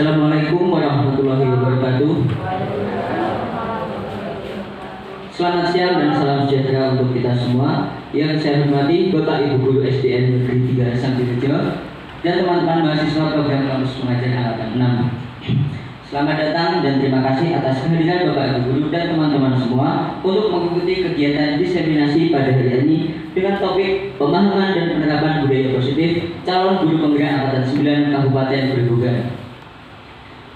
Assalamualaikum warahmatullahi wabarakatuh. Selamat siang dan salam sejahtera untuk kita semua. Yang saya hormati Bapak Ibu Guru SDN Negeri 3 Sambirejo dan teman-teman mahasiswa program kampus pengajar angkatan 6. Selamat datang dan terima kasih atas kehadiran Bapak Ibu Guru dan teman-teman semua untuk mengikuti kegiatan diseminasi pada hari ini dengan topik pemahaman dan penerapan budaya positif calon guru penggerak angkatan 9 Kabupaten Grobogan.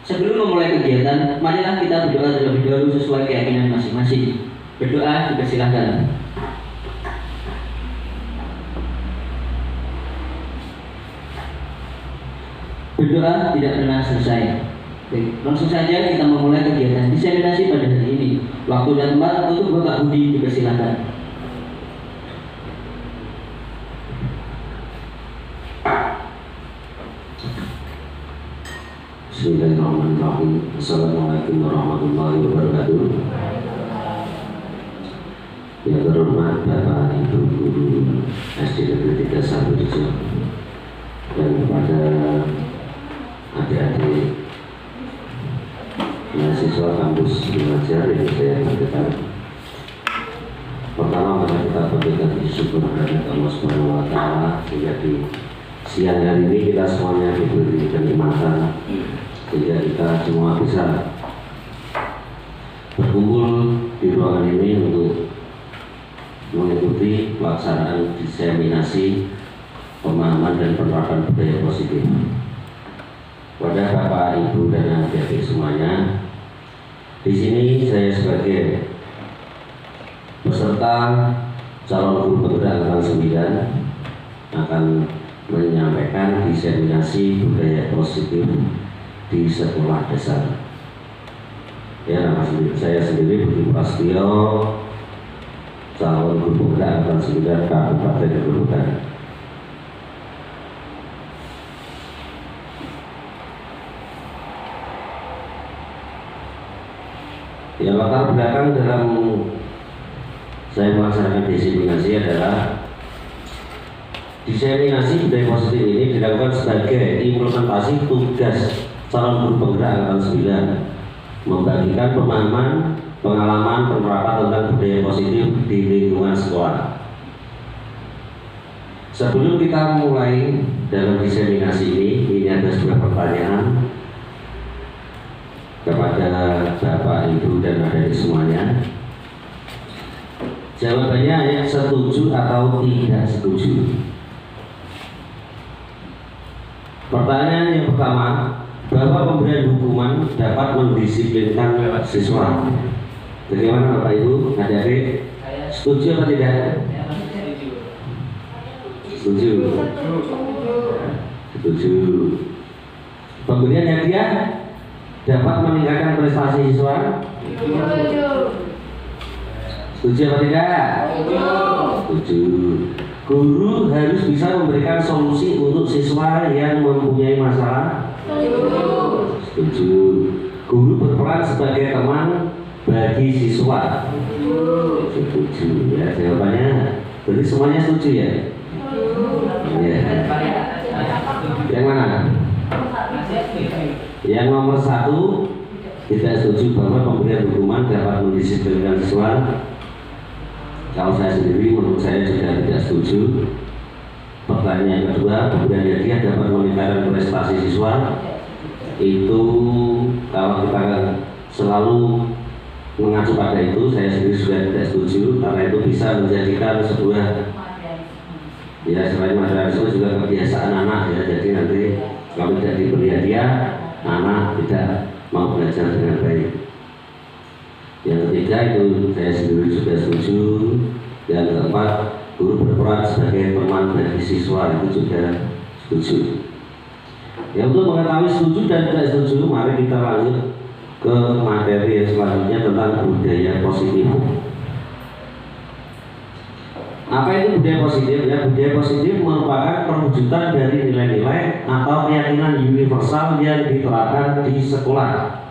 Sebelum memulai kegiatan, marilah kita berdoa terlebih dahulu sesuai keyakinan masing-masing. Berdoa dipersilahkan. Berdoa tidak pernah selesai. Baik, langsung saja kita memulai kegiatan diseminasi pada hari ini. Waktu dan tempat untuk Bapak Budi dipersilahkan. Bismillahirrahmanirrahim. Assalamualaikum warahmatullahi wabarakatuh. Yang terhormat Bapak Ibu Guru SD Negeri 3 Sambirejo dan kepada adik-adik mahasiswa kampus pengajar yang saya banggakan. Pertama, mari kita panjatkan syukur kepada Allah Subhanahu wa Ta'ala sehingga di siang hari ini kita semuanya diberi kenikmatan sehingga kita semua bisa berkumpul di ruangan ini untuk mengikuti pelaksanaan diseminasi pemahaman dan penerapan budaya positif. Pada Bapak, Ibu, dan adik-adik semuanya, di sini saya sebagai peserta calon guru penggerak angkatan 9 akan menyampaikan diseminasi budaya positif di sekolah dasar. Ya, nama saya sendiri Budi Prasetyo, calon guru penggerak angkatan 9 Kabupaten Grobogan. Ya, latar belakang dalam saya melaksanakan diseminasi adalah diseminasi budaya positif ini dilakukan sebagai implementasi tugas calon guru penggerak angkatan 9 membagikan pemahaman, pengalaman, penerapan tentang budaya positif di lingkungan sekolah. Sebelum kita mulai dalam diseminasi ini ada sebuah pertanyaan kepada Bapak, Ibu, dan adik semuanya. Jawabannya hanya setuju atau tidak setuju. Pertanyaan yang pertama, bahwa pemberian hukuman dapat mendisiplinkan siswa. Bagaimana Bapak, Ibu, adik-adik? Setuju atau tidak? Setuju. Setuju. Pemberian hadiah dapat meningkatkan prestasi siswa? Setuju atau tidak? Setuju. Guru harus bisa memberikan solusi untuk siswa yang mempunyai masalah? Setuju. Guru berperan sebagai teman bagi siswa? Setuju. Ya, jawabannya berarti semuanya setuju ya? Ya. Yang mana? Yang nomor 1 tidak setuju bahwa pemberian hukuman dapat mendisiplinkan siswa. Kalau saya sendiri, menurut saya juga tidak setuju. Pertanyaan kedua, pemberian hadiah dapat meningkatkan prestasi siswa. Itu kalau kita selalu mengacu pada itu, saya sendiri sudah tidak setuju karena itu bisa menjadikan sebuah ya selain materialisme juga kebiasaan anak ya. Jadi nanti kalau tidak diberi hadiah, anak tidak mau belajar dengan baik. Yang ketiga itu saya sendiri sudah setuju. Yang keempat, guru berperan sebagai teman bagi siswa, itu juga setuju. Ya, untuk mengetahui setuju dan tidak setuju, mari kita lanjut ke materi yang selanjutnya tentang budaya positif. Apa itu budaya positif? Ya, budaya positif merupakan perwujudan dari nilai-nilai atau keyakinan universal yang diterapkan di sekolah.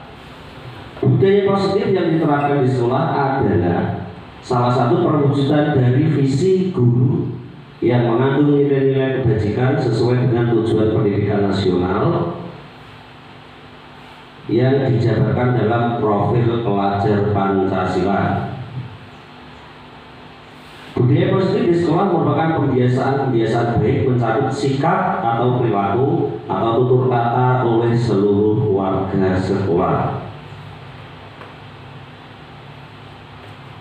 Budaya positif yang diterapkan di sekolah adalah salah satu perwujudan dari visi guru yang mengandung nilai-nilai kebajikan sesuai dengan tujuan pendidikan nasional yang dijabarkan dalam profil pelajar Pancasila. Budaya positif di sekolah merupakan pembiasaan baik mencabut sikap atau perilaku atau tutur kata oleh seluruh warga sekolah.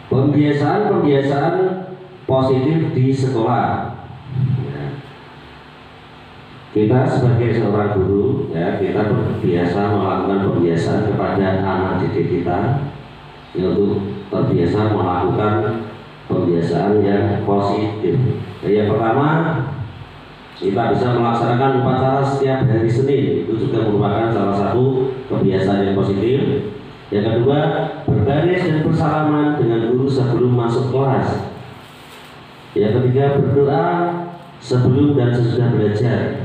Pembiasaan positif di sekolah. Kita sebagai seorang guru, ya, kita terbiasa melakukan pembiasaan kepada anak didik kita, yaitu terbiasa melakukan pembiasaan yang positif. Yang pertama, kita bisa melaksanakan upacara setiap hari Senin, itu juga merupakan salah satu kebiasaan yang positif. Yang kedua, berbaris dan bersalaman dengan guru sebelum masuk kelas. Yang ketiga, berdoa sebelum dan sesudah belajar.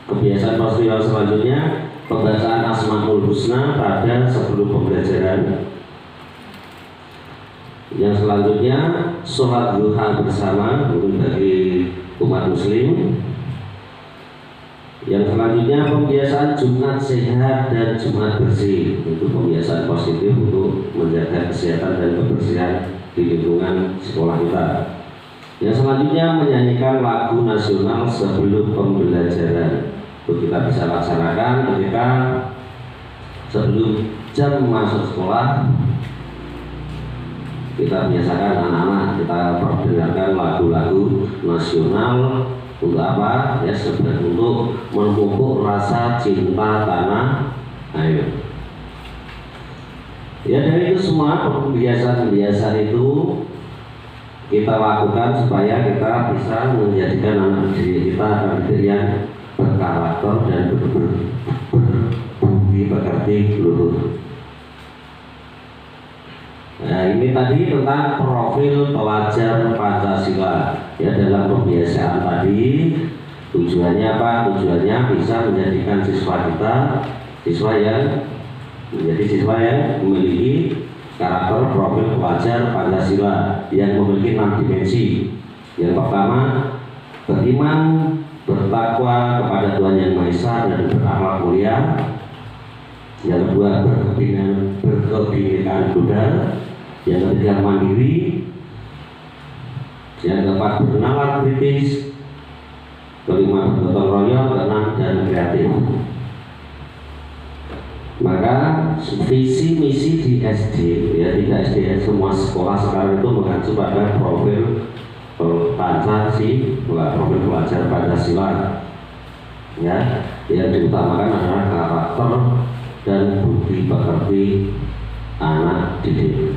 Kebiasaan positif yang selanjutnya, pembacaan Asmaul Husna pada sebelum pembelajaran. Yang selanjutnya, sholat duha bersama bagi umat muslim. Yang selanjutnya, pembiasaan Jumat sehat dan Jumat bersih. Itu pembiasaan positif untuk menjaga kesehatan dan kebersihan di lingkungan sekolah kita. Yang selanjutnya, menyanyikan lagu nasional sebelum pembelajaran. Itu kita bisa laksanakan ketika sebelum jam masuk sekolah. Kita biasakan anak-anak kita perdengarkan lagu-lagu nasional untuk apa? Ya, sebenarnya untuk memupuk rasa cinta tanah air. Ya, dari itu semua pembiasaan-pembiasaan itu kita lakukan supaya kita bisa menjadikan anak didik kita anak yang berkarakter dan berbudi pekerti luhur. Nah, ini tadi tentang profil pelajar Pancasila. Ya, dalam pembiasaan tadi tujuannya apa? Tujuannya bisa menjadikan siswa kita siswa yang memiliki karakter profil pelajar Pancasila yang memiliki 6 dimensi. Yang pertama, beriman, bertakwa kepada Tuhan Yang Maha Esa dan berakhlak mulia. Yang kedua, berkebinekaan tunggal. Yang ketiga, mandiri. Yang keempat, bernalar kritis. Kelima, bergotong royong. Keenam, dan kreatif. Maka visi misi di SD, ya tidak SD, semua sekolah sekarang itu mengacu pada profil Pancasila, profil pelajar Pancasila. Ya, yang diutamakan adalah karakter dan budi pekerti anak didik.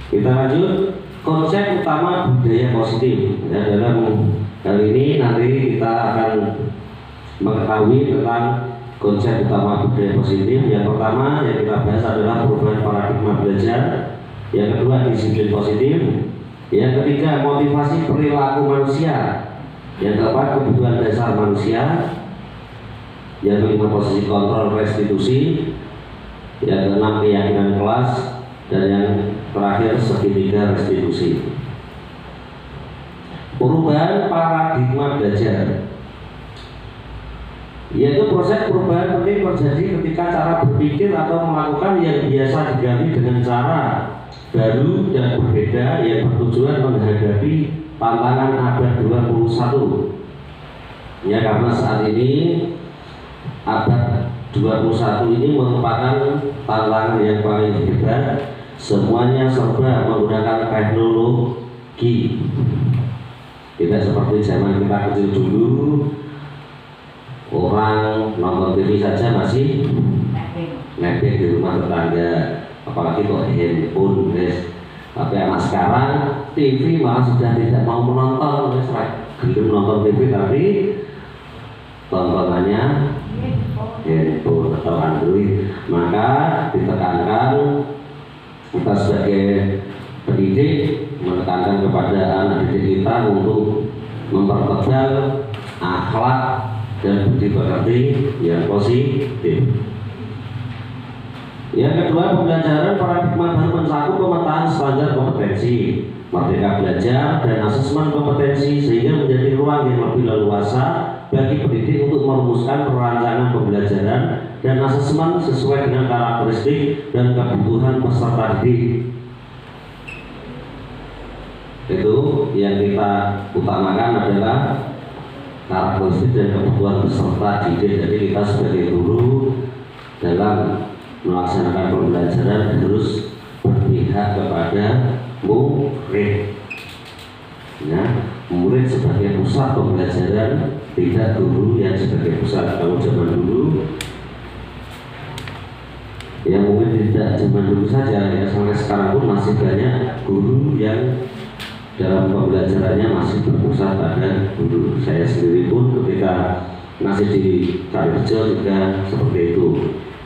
Kita lanjut konsep utama budaya positif. Ya, dalam kali ini nanti kita akan mengetahui tentang konsep utama budaya positif. Yang pertama yang kita bahas adalah perubahan paradigma belajar. Yang kedua, disiplin positif. Yang ketiga, motivasi perilaku manusia. Yang keempat, kebutuhan dasar manusia. Yang kelima, posisi kontrol restitusi. Yang keenam, keyakinan kelas. Dan yang terakhir, segitiga restitusi. Perubahan paradigma belajar, yaitu proses perubahan penting terjadi ketika cara berpikir atau melakukan yang biasa diganti dengan cara baru dan berbeda yang bertujuan menghadapi tantangan abad 21. Ya, karena saat ini abad 21 ini merupakan tantangan yang paling hebat. Semuanya serba menggunakan teknologi. Tidak seperti zaman kita kecil dulu, orang nonton TV saja masih nebeng di rumah tetangga, apalagi kok handphone, guys. Tapi anak sekarang TV malah sudah tidak mau menonton, guys. Belum nonton TV tapi tontonannya handphone atau Android. Maka ditekankan kita sebagai pendidik menekankan kepada anak didik kita untuk mempertebal akhlak dan budi pekerti yang positif. Yang kedua, pembelajaran paradigma baru mencakup pemetaan standar kompetensi, merdeka belajar dan asesmen kompetensi sehingga menjadi ruang yang lebih leluasa bagi pendidik untuk merumuskan perancangan pembelajaran dan asesmen sesuai dengan karakteristik dan kebutuhan peserta didik. Itu yang kita utamakan adalah karakteristik dan kebutuhan peserta didik. Jadi kita sebagai guru dalam melaksanakan pembelajaran harus berpihak kepada murid. Ya, murid sebagai pusat pembelajaran, tidak guru yang sebagai pusat. Kalau zaman dulu, ya mungkin tidak zaman dulu saja, ya sampai sekarang pun masih banyak guru yang dalam pembelajarannya masih berpusat pada guru. Saya sendiri pun ketika masih di Kalirejo juga seperti itu.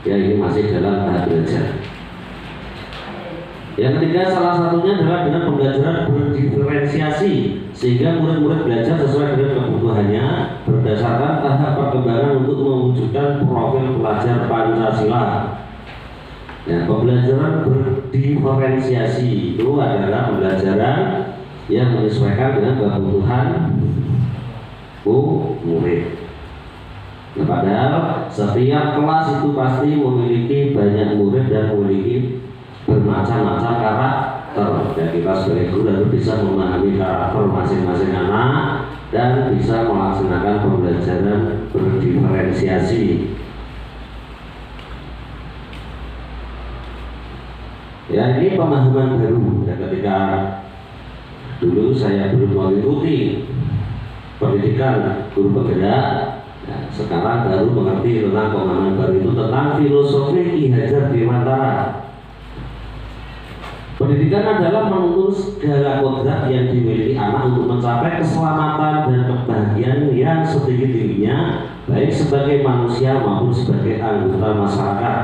Ya, ini masih dalam tahap belajar. Yang ketiga, salah satunya adalah dengan pembelajaran berdiferensiasi, sehingga murid-murid belajar sesuai dengan kebutuhannya berdasarkan tahap perkembangan untuk mewujudkan profil pelajar Pancasila. Ya, pembelajaran berdiferensiasi itu adalah pembelajaran yang menyesuaikan dengan kebutuhan murid. Nah, padahal setiap kelas itu pasti memiliki banyak murid dan memiliki bermacam-macam karakter. Dan kita sebagai guru harus bisa memahami karakter masing-masing anak dan bisa melaksanakan pembelajaran berdiferensiasi. Ya, ini pemahaman baru. Dan ketika dulu saya belum mengikuti pendidikan guru penggerak, ya, sekarang baru mengerti tentang pemahaman baru itu tentang filosofi Ki Hajar Dewantara. Pendidikan adalah menuntun segala kodrat yang dimiliki anak untuk mencapai keselamatan dan kebahagiaan yang setinggi-tingginya, baik sebagai manusia maupun sebagai anggota masyarakat.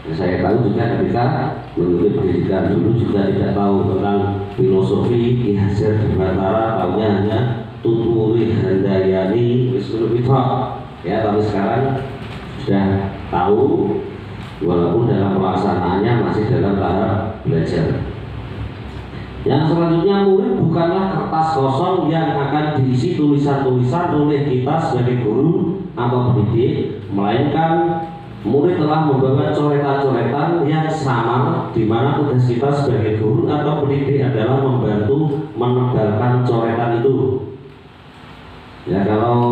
Ya, saya tahu juga ketika mengikuti pendidikan dulu juga tidak tahu tentang filosofi Ki Hajar Dewantara, tahunya hanya Tuturi Handayani Wisnu Mitra. Ya, tapi sekarang sudah tahu, walaupun dalam pelaksanaannya masih dalam tahap belajar. Yang selanjutnya, murid bukanlah kertas kosong yang akan diisi tulisan-tulisan oleh kita sebagai guru atau pendidik, melainkan murid telah membawa coretan-coretan yang sama, di mana tugas kita sebagai guru atau pendidik adalah membantu menebalkan coretan itu. Ya, kalau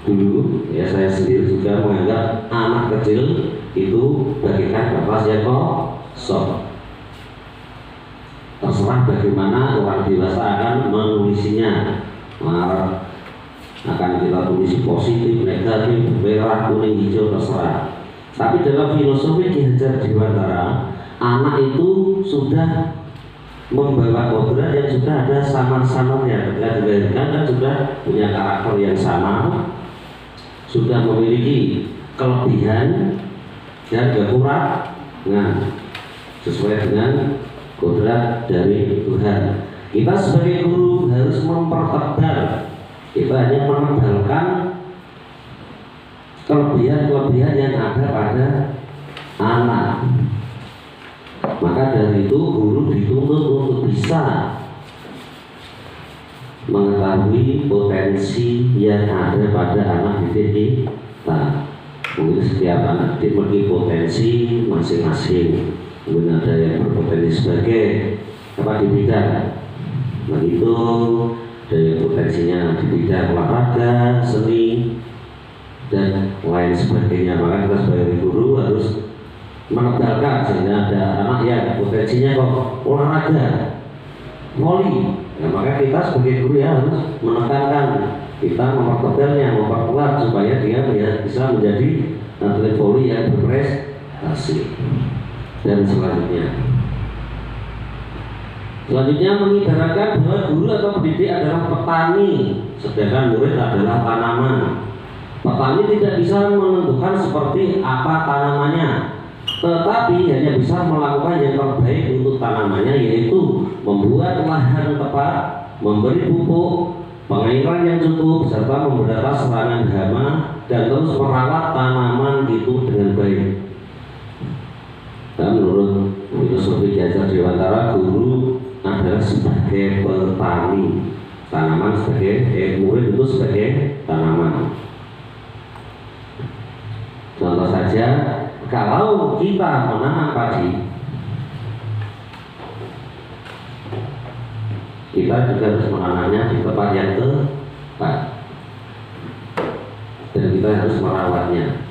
dulu ya saya sendiri juga menganggap anak kecil itu bagikan kertas yang kosong. Terserah bagaimana orang dewasa akan menulisnya. Akan kita tulis positif, negatif, merah, kuning, hijau, terserah. Tapi dalam filosofi Ki Hajar Dewantara, anak itu sudah membawa kodrat yang sudah ada samar-samarnya. Ketika dilahirkan kan sudah punya karakter yang sama, sudah memiliki kelebihan dan kekurangan sesuai dengan kodrat dari Tuhan. Kita sebagai guru harus mempertebal, kita hanya menebalkan kelebihan-kelebihan yang ada pada anak. Maka dari itu guru dituntut untuk bisa mengetahui potensi yang ada pada anak didik kita. Mungkin setiap anak didik memiliki potensi masing-masing. Mungkin ada yang berpotensi sebagai di bidang begitu, ada yang potensinya di bidang olahraga, seni, dan lain sebagainya. Maka kita sebagai guru harus menebalkan sehingga ada anak yang potensinya kok olahraga, voli. Nah, maka kita sebagai guru ya harus menekankan, kita mempertebalnya, memperkuat supaya dia bisa menjadi atlet voli yang berprestasi. Dan selanjutnya mengibaratkan bahwa guru atau pendidik adalah petani, sedangkan murid adalah tanaman. Petani tidak bisa menentukan seperti apa tanamannya, tetapi hanya bisa melakukan yang terbaik untuk tanamannya, yaitu membuat lahan tepat, memberi pupuk, pengairan yang cukup, serta memberantas serangan hama, dan terus merawat tanaman itu dengan baik. Dan menurut filosofi Ki Hajar Dewantara, guru adalah sebagai petani. tanaman sebagai murid itu sebagai tanaman. Contoh saja, kalau kita menanam padi, kita juga harus menanamnya di tempat yang tepat, dan kita harus merawatnya.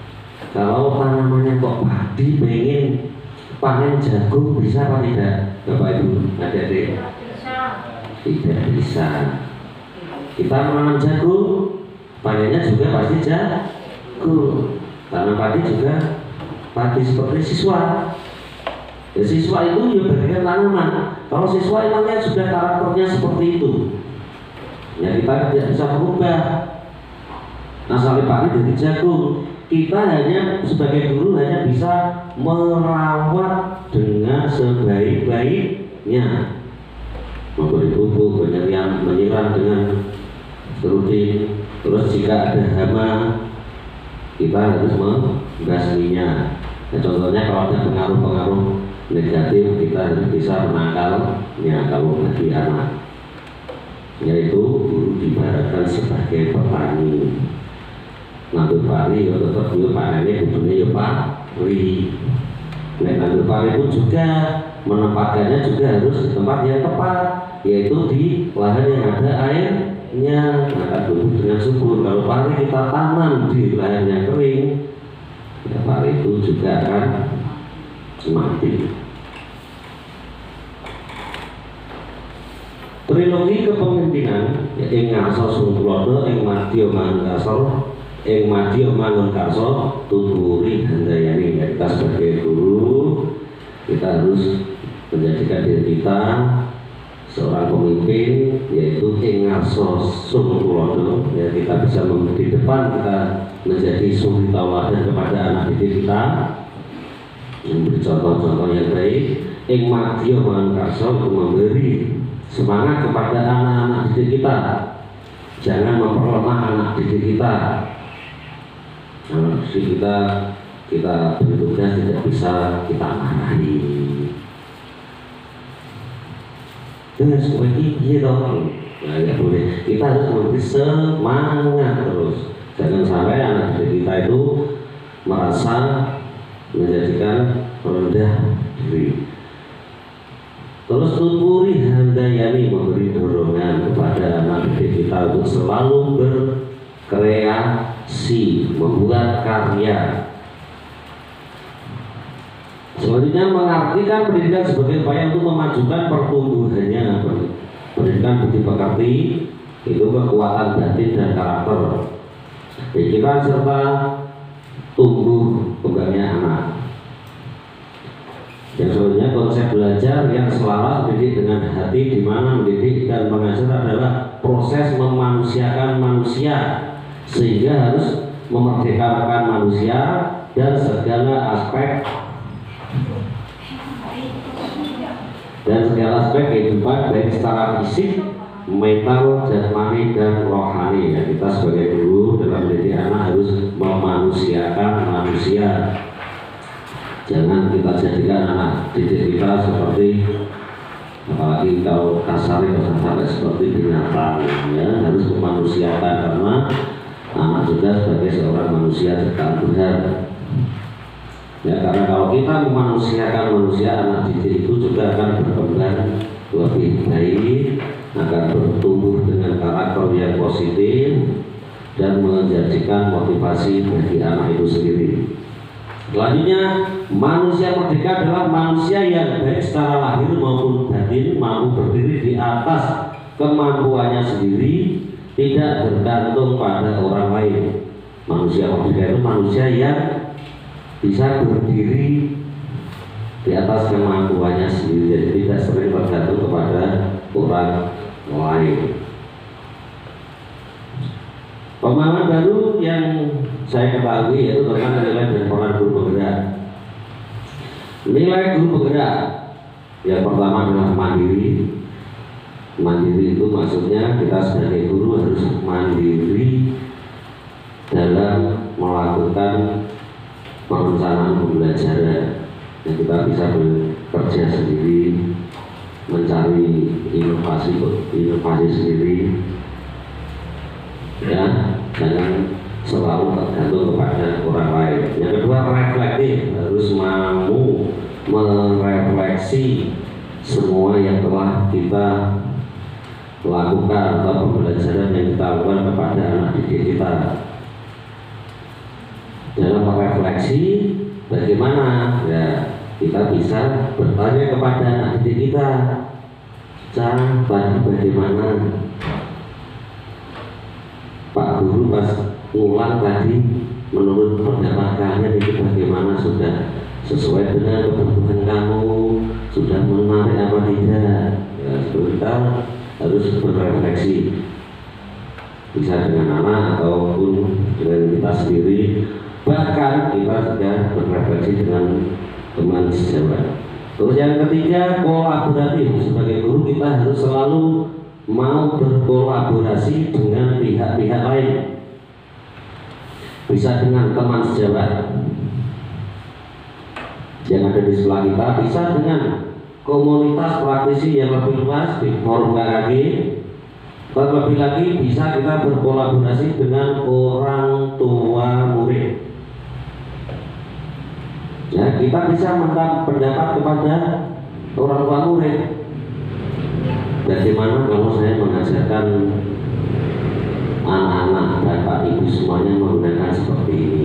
Kalau tanamannya kok padi, pengen panen jagung, bisa apa tidak, Bapak Ibu? Adik-adik? Tidak bisa. Kita menanam jagung, panennya juga pasti jagung. Tanam padi juga padi seperti siswa. Ya, siswa itu ya bagian tanaman. Kalau siswa emangnya sudah karakternya seperti itu, ya kita tidak bisa berubah. Asal padi dari jagung, kita hanya sebagai guru hanya bisa merawat dengan sebaik-baiknya, memberi pupuk, menyiram dengan rutin. Terus jika ada hama, kita harus membasminya. Nah, contohnya kalau ada pengaruh-pengaruh negatif, kita harus bisa menangkalnya. Kalau bagi anak, yaitu guru diibaratkan sebagai petani. Nandur pari, ya tetap dia panennya butuhnya ya pari. Nah, nandur pari pun juga menempatkannya juga harus di tempat yang tepat, yaitu di lahan yang ada airnya. Maka tumbuh dengan subur. Kalau pari kita tanam di lahan yang kering, ya pari itu juga akan mati. Trilogi kepemimpinan, ya, ing ngaso sungkulodo, ing madya mangun karso, tuturi handayani. Ya, kita sebagai guru, kita harus menjadikan diri kita seorang pemimpin, yaitu ing ngaso sungkulodo. Ya, kita bisa di depan kita menjadi suri tauladan kepada anak didik kita, memberi contoh-contoh yang baik. Ing madya mangun karso, untuk memberi semangat kepada anak-anak didik kita. Jangan memperlemah anak didik kita. Anak didik kita bertugas tidak bisa kita marahi. Dengan seperti ini dong. Nah, ya boleh. Kita harus memberi semangat terus. Jangan sampai anak didik kita itu merasa menjadikan rendah diri. Terus tuturi handayani, memberi dorongan kepada anak didik kita untuk selalu berkreasi, membuat karya. Selanjutnya, mengartikan pendidikan sebagai upaya untuk memajukan pertumbuhannya. Pendidikan budi pekerti itu kekuatan batin dan karakter, pikiran serta tumbuh kembangnya anak. Yang selanjutnya, konsep belajar yang selaras mendidik dengan hati, di mana mendidik dan mengajar adalah proses memanusiakan manusia, sehingga harus memerdekakan manusia dan segala aspek kehidupan, baik secara fisik, mental, jasmani, dan rohani. Ya, kita sebagai guru dalam mendidik anak harus memanusiakan manusia. Jangan kita jadikan anak didik kita seperti, apalagi kalau kasarnya sampai seperti binatang. Ya, harus memanusiakan, karena anak juga sebagai seorang manusia ciptaan Tuhan. Ya, karena kalau kita memanusiakan manusia, anak didik itu juga akan berkembang lebih baik, akan bertumbuh dengan karakter yang positif dan menjadikan motivasi bagi anak itu sendiri. Selanjutnya, manusia merdeka adalah manusia yang baik secara lahir maupun batin, mampu berdiri di atas kemampuannya sendiri, tidak bergantung pada orang lain. Manusia merdeka itu manusia yang bisa berdiri di atas kemampuannya sendiri, jadi tidak sering bergantung kepada orang lain. Pemahaman baru yang saya ketahui yaitu tentang nilai dan peran guru penggerak. Nilai guru penggerak yang pertama adalah mandiri. Mandiri itu maksudnya kita sebagai guru harus mandiri dalam melakukan perencanaan pembelajaran, yang kita bisa bekerja sendiri, mencari inovasi sendiri, ya, jangan selalu tergantung kepada orang lain. Yang kedua, reflektif, harus mampu merefleksi semua yang telah kita lakukan atau pembelajaran yang kita lakukan kepada anak didik kita. Dalam merefleksi bagaimana ya kita bisa bertanya kepada anak didik kita, cara bagaimana Pak Guru pas ulang tadi menurut pendapat kalian itu bagaimana, sudah sesuai dengan kebutuhan kamu, sudah menarik apa tidak ya, kita harus berrefleksi, bisa dengan anak ataupun dengan kita sendiri, bahkan kita juga berrefleksi dengan teman sejawat. Terus yang ketiga, kolaboratif. Sebagai guru kita harus selalu mau berkolaborasi dengan pihak-pihak lain, bisa dengan teman sejawat yang ada di sebelah kita, bisa dengan komunitas praktisi yang lebih luas di forum KKG, terlebih lagi bisa kita berkolaborasi dengan orang tua murid. Ya, kita bisa minta pendapat kepada orang tua murid. Bagaimana kalau saya mengajarkan anak-anak bapak ibu semuanya menggunakan seperti ini?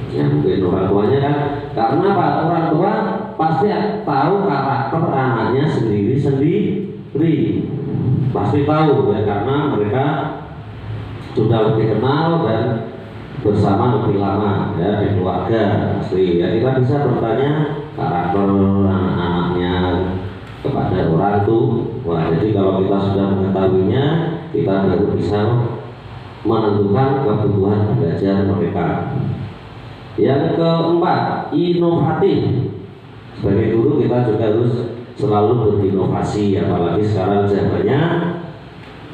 Ya mungkin orang tuanya kan, karena Pak orang tua pasti tahu karakter anaknya sendiri-sendiri, pasti tahu ya, karena mereka sudah lebih kenal dan bersama lebih lama ya di keluarga pasti ya. Kita bisa bertanya karakter anak-anaknya kepada orang tua. Jadi kalau kita sudah mengetahuinya, kita baru bisa menentukan kebutuhan belajar mereka. Yang keempat, inovatif. Sebagai guru kita juga harus selalu berinovasi, apalagi sekarang zamannya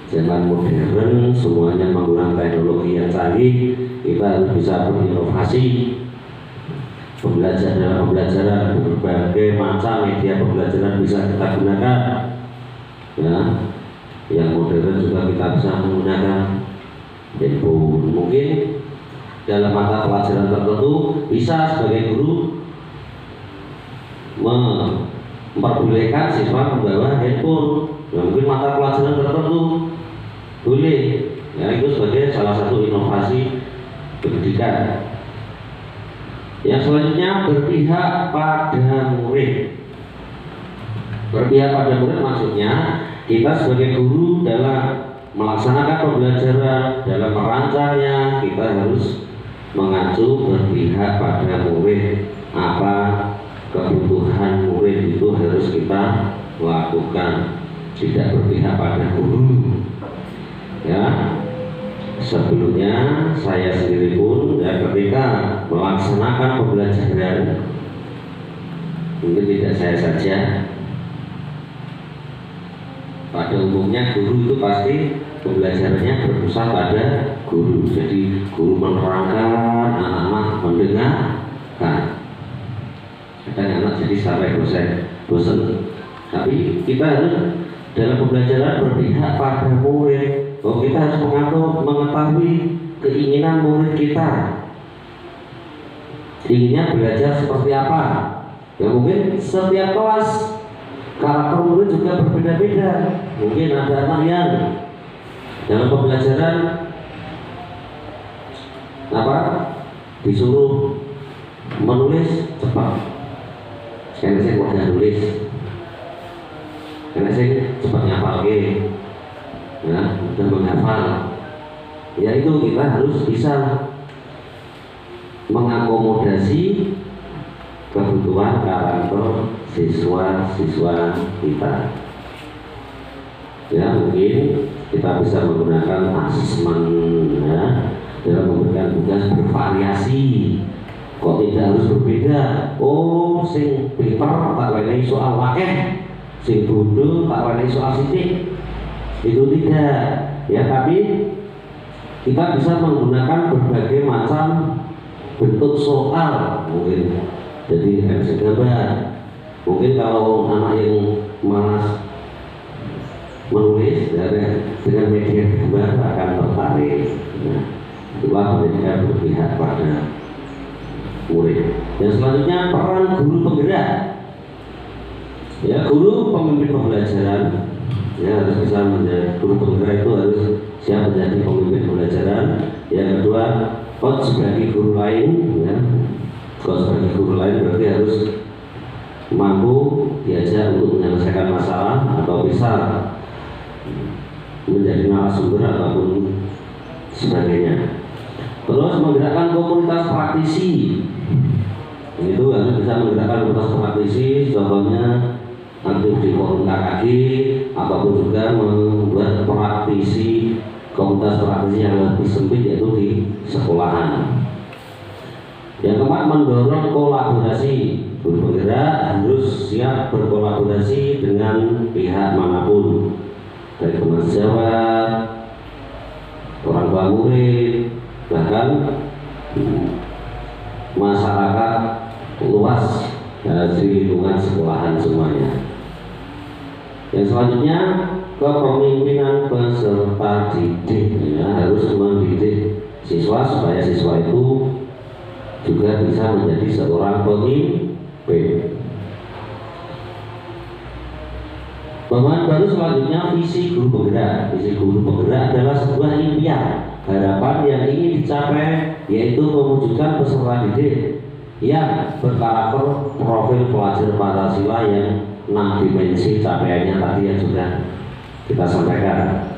zaman modern, semuanya menggunakan teknologi yang canggih. Kita harus bisa berinovasi, pembelajaran berbagai macam media pembelajaran bisa kita gunakan ya. Yang modern juga kita bisa menggunakan handphone. Mungkin dalam mata pelajaran tertentu bisa sebagai guru memperbolehkan siswa membawa handphone. Ya, mungkin mata pelajaran tertentu boleh ya, itu sebagai salah satu inovasi pendidikan. Yang selanjutnya, berpihak pada murid. Berpihak pada murid maksudnya kita sebagai guru dalam melaksanakan pembelajaran, dalam merancangnya, kita harus mengacu berpihak pada murid. Apa kebutuhan murid itu harus kita lakukan, tidak berpihak pada guru ya. Sebelumnya saya sendiri pun ya, ketika melaksanakan pembelajaran, mungkin tidak saya saja, pada umumnya guru itu pasti pembelajarannya berpusat pada guru. Jadi guru menerangkan, anak-anak mendengarkan. Kadang anak jadi sampai bosan. Tapi kita harus dalam pembelajaran berpihak pada murid. Oh, kita harus mengetahui keinginan murid kita. Inginnya belajar seperti apa? Ya mungkin setiap kelas karakter murid juga berbeda-beda. Mungkin ada anak yang dalam pembelajaran disuruh menulis cepat, karena saya mudah nulis, karena saya cepat nyapal ya, mudah menghafal. Ya itu kita harus bisa mengakomodasi kebutuhan karakter siswa-siswa kita. Ya mungkin kita bisa menggunakan asesmen ya, dalam memberikan tugas bervariasi. Kok tidak harus berbeda? Oh, sing pinter tak wenehi soal wakeh, sing bodoh tak wenehi soal sithik. Itu tidak ya, tapi kita bisa menggunakan berbagai macam bentuk soal. Mungkin jadi MC gambar. Mungkin kalau anak yang malas menulis dengan media gambar akan tertarik. Nah, itulah pendidikan berpihak pada murid. Dan selanjutnya peran guru penggerak. Ya, guru pemimpin pembelajaran ya harus bisa menjadi guru penggerak, itu harus siap menjadi pemimpin pembelajaran. Yang kedua, coach sebagai guru lain, ya. Coach sebagai guru lain berarti harus mampu diajak untuk menyelesaikan masalah atau bisa menjadi narasumber ataupun sebagainya. Terus menggerakkan komunitas praktisi, itu harus bisa menggerakkan komunitas praktisi, contohnya aktif di forum KKG ataupun juga membuat praktisi komunitas praktisi yang lebih sempit, yaitu di sekolahan. Yang keempat, mendorong kolaborasi. Guru penggerak harus siap berkolaborasi dengan pihak manapun, dari teman sejawat, orang tua murid, bahkan masyarakat luas dari lingkungan sekolahan semuanya. Yang selanjutnya, kepemimpinan peserta didik, ya, harus mendidik siswa supaya siswa itu juga bisa menjadi seorang pemimpin. Pemahaman baru selanjutnya, visi guru penggerak. Visi guru penggerak adalah sebuah impian, harapan yang ingin dicapai, yaitu mewujudkan peserta didik yang berkarakter profil pelajar Pancasila yang 6 dimensi capaiannya tadi yang sudah kita sampaikan.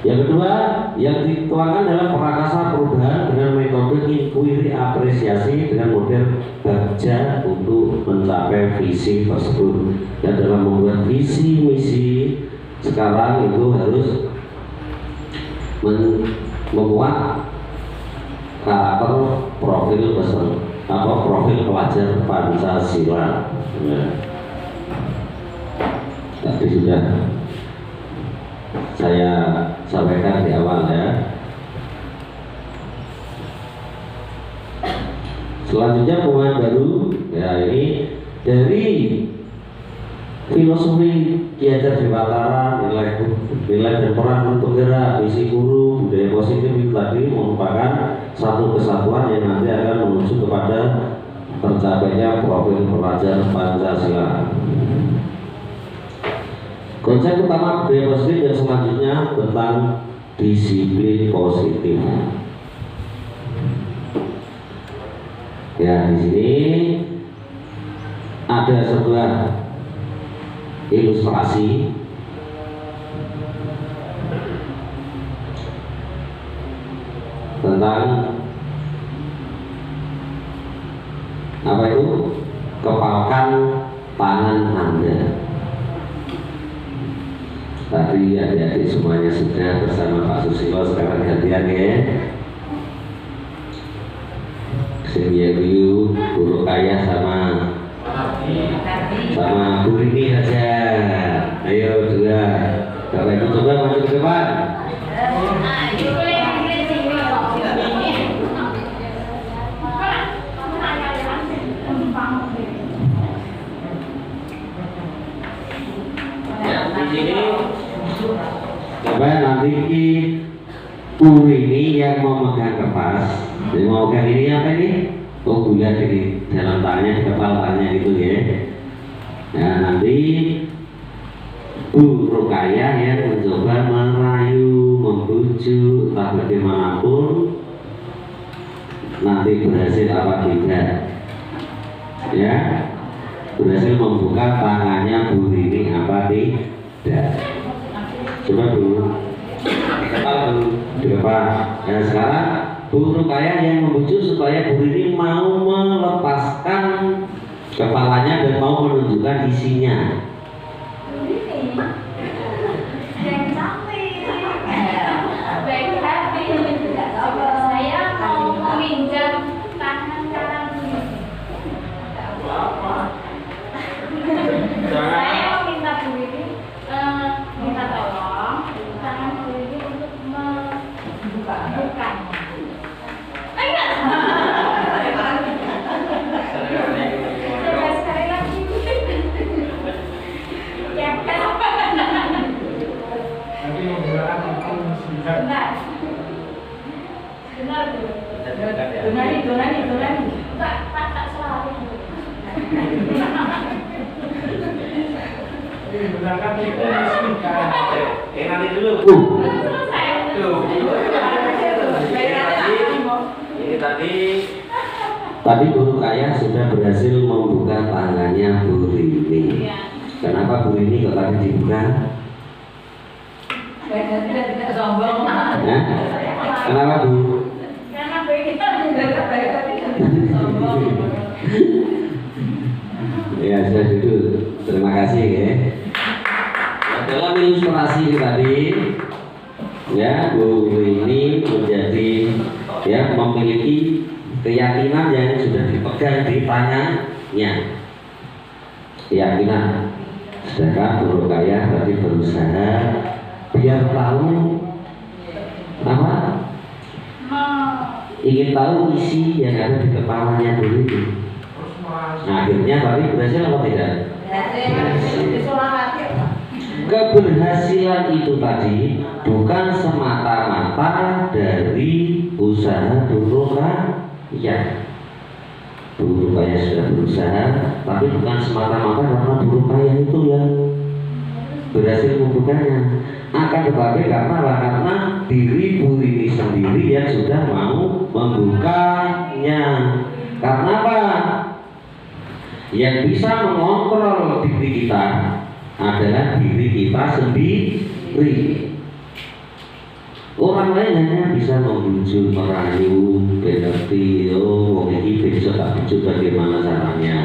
Yang kedua, yang dituangkan dalam prakasa perubahan dengan metode inquiry apresiasi dengan model baja untuk mencapai visi tersebut. Dan dalam membuat visi misi sekarang itu harus memuat karakter profil profil pelajar Pancasila. Ya. Tadi sudah saya sampaikan di awal, ya. Selanjutnya pemahaman baru, ya, ini dari filosofi Ki Hajar Dewantara, nilai dan peran untuk gerak, visi guru, budaya positif itu tadi merupakan satu kesatuan yang nanti akan menuju kepada tercapainya profil pelajar Pancasila. Konsep utama budaya positif yang selanjutnya tentang disiplin positif. Ya, di sini ada sebuah ilustrasi tentang apa itu? Kepalkan tangan Anda. Tadi adik-adik semuanya sudah bersama Pak Susilo, sekarang gantian, ya. Senior Guru Kaya sama Bu Rini aja. Ayo dua. Kalau itu coba maju ke depan. Ya, di sini coba nanti Bu Rini yang mau megang kertas. Jadi mau megang ini apa ini? Oh, bulat di dalam tangannya, di kepala tangannya gitu, ya. Nah, nanti Bu Rukayah yang mencoba merayu, membujuk, entah bagaimanapun, nanti berhasil apa tidak, ya, berhasil membuka tangannya Bu Rini apa tidak. Coba dulu di kepala dulu, di depan. Ya, sekarang Bu Rukayah yang membujuk supaya Bu Rini mau melepaskan kepalanya dan mau menunjukkan isinya. Saya mau meminjam tangan kanan saya mau minta Bu Rini minta tolong tangan Bu Rini untuk membuka. Sekali lagi. Enggak, tak selalu. Berangkat itu nanti dulu. Ini tadi guru kaya sudah berhasil membuka tangannya Bu Rini. Kenapa Bu Rini kok tadi dibuka? Ya? Kenapa Bu? Karena begitu. Ya sudah dulu. Terima kasih ya. Dalam ilustrasi tadi, ya Bu Rini menjadi ya memiliki keyakinan yang sudah dipegang di tangannya. Keyakinan. Sedangkan guru kaya tadi berusaha biar tahu apa? Ingin tahu isi yang ada di kepalanya dulu itu. Nah, akhirnya tadi berhasil apa tidak? Keberhasilan itu tadi bukan semata-mata dari usaha guru kaya. Guru kaya sudah berusaha, tapi bukan semata-mata karena guru kaya itu yang berhasil membukanya. Akan tetapi karena diri Bu Rini sendiri yang sudah mau membukanya. Karena apa? Yang bisa mengontrol diri kita adalah diri kita sendiri. Orang lain hanya bisa membujuk, merayu, berarti oh ini bisa tak bujuk bagaimana caranya.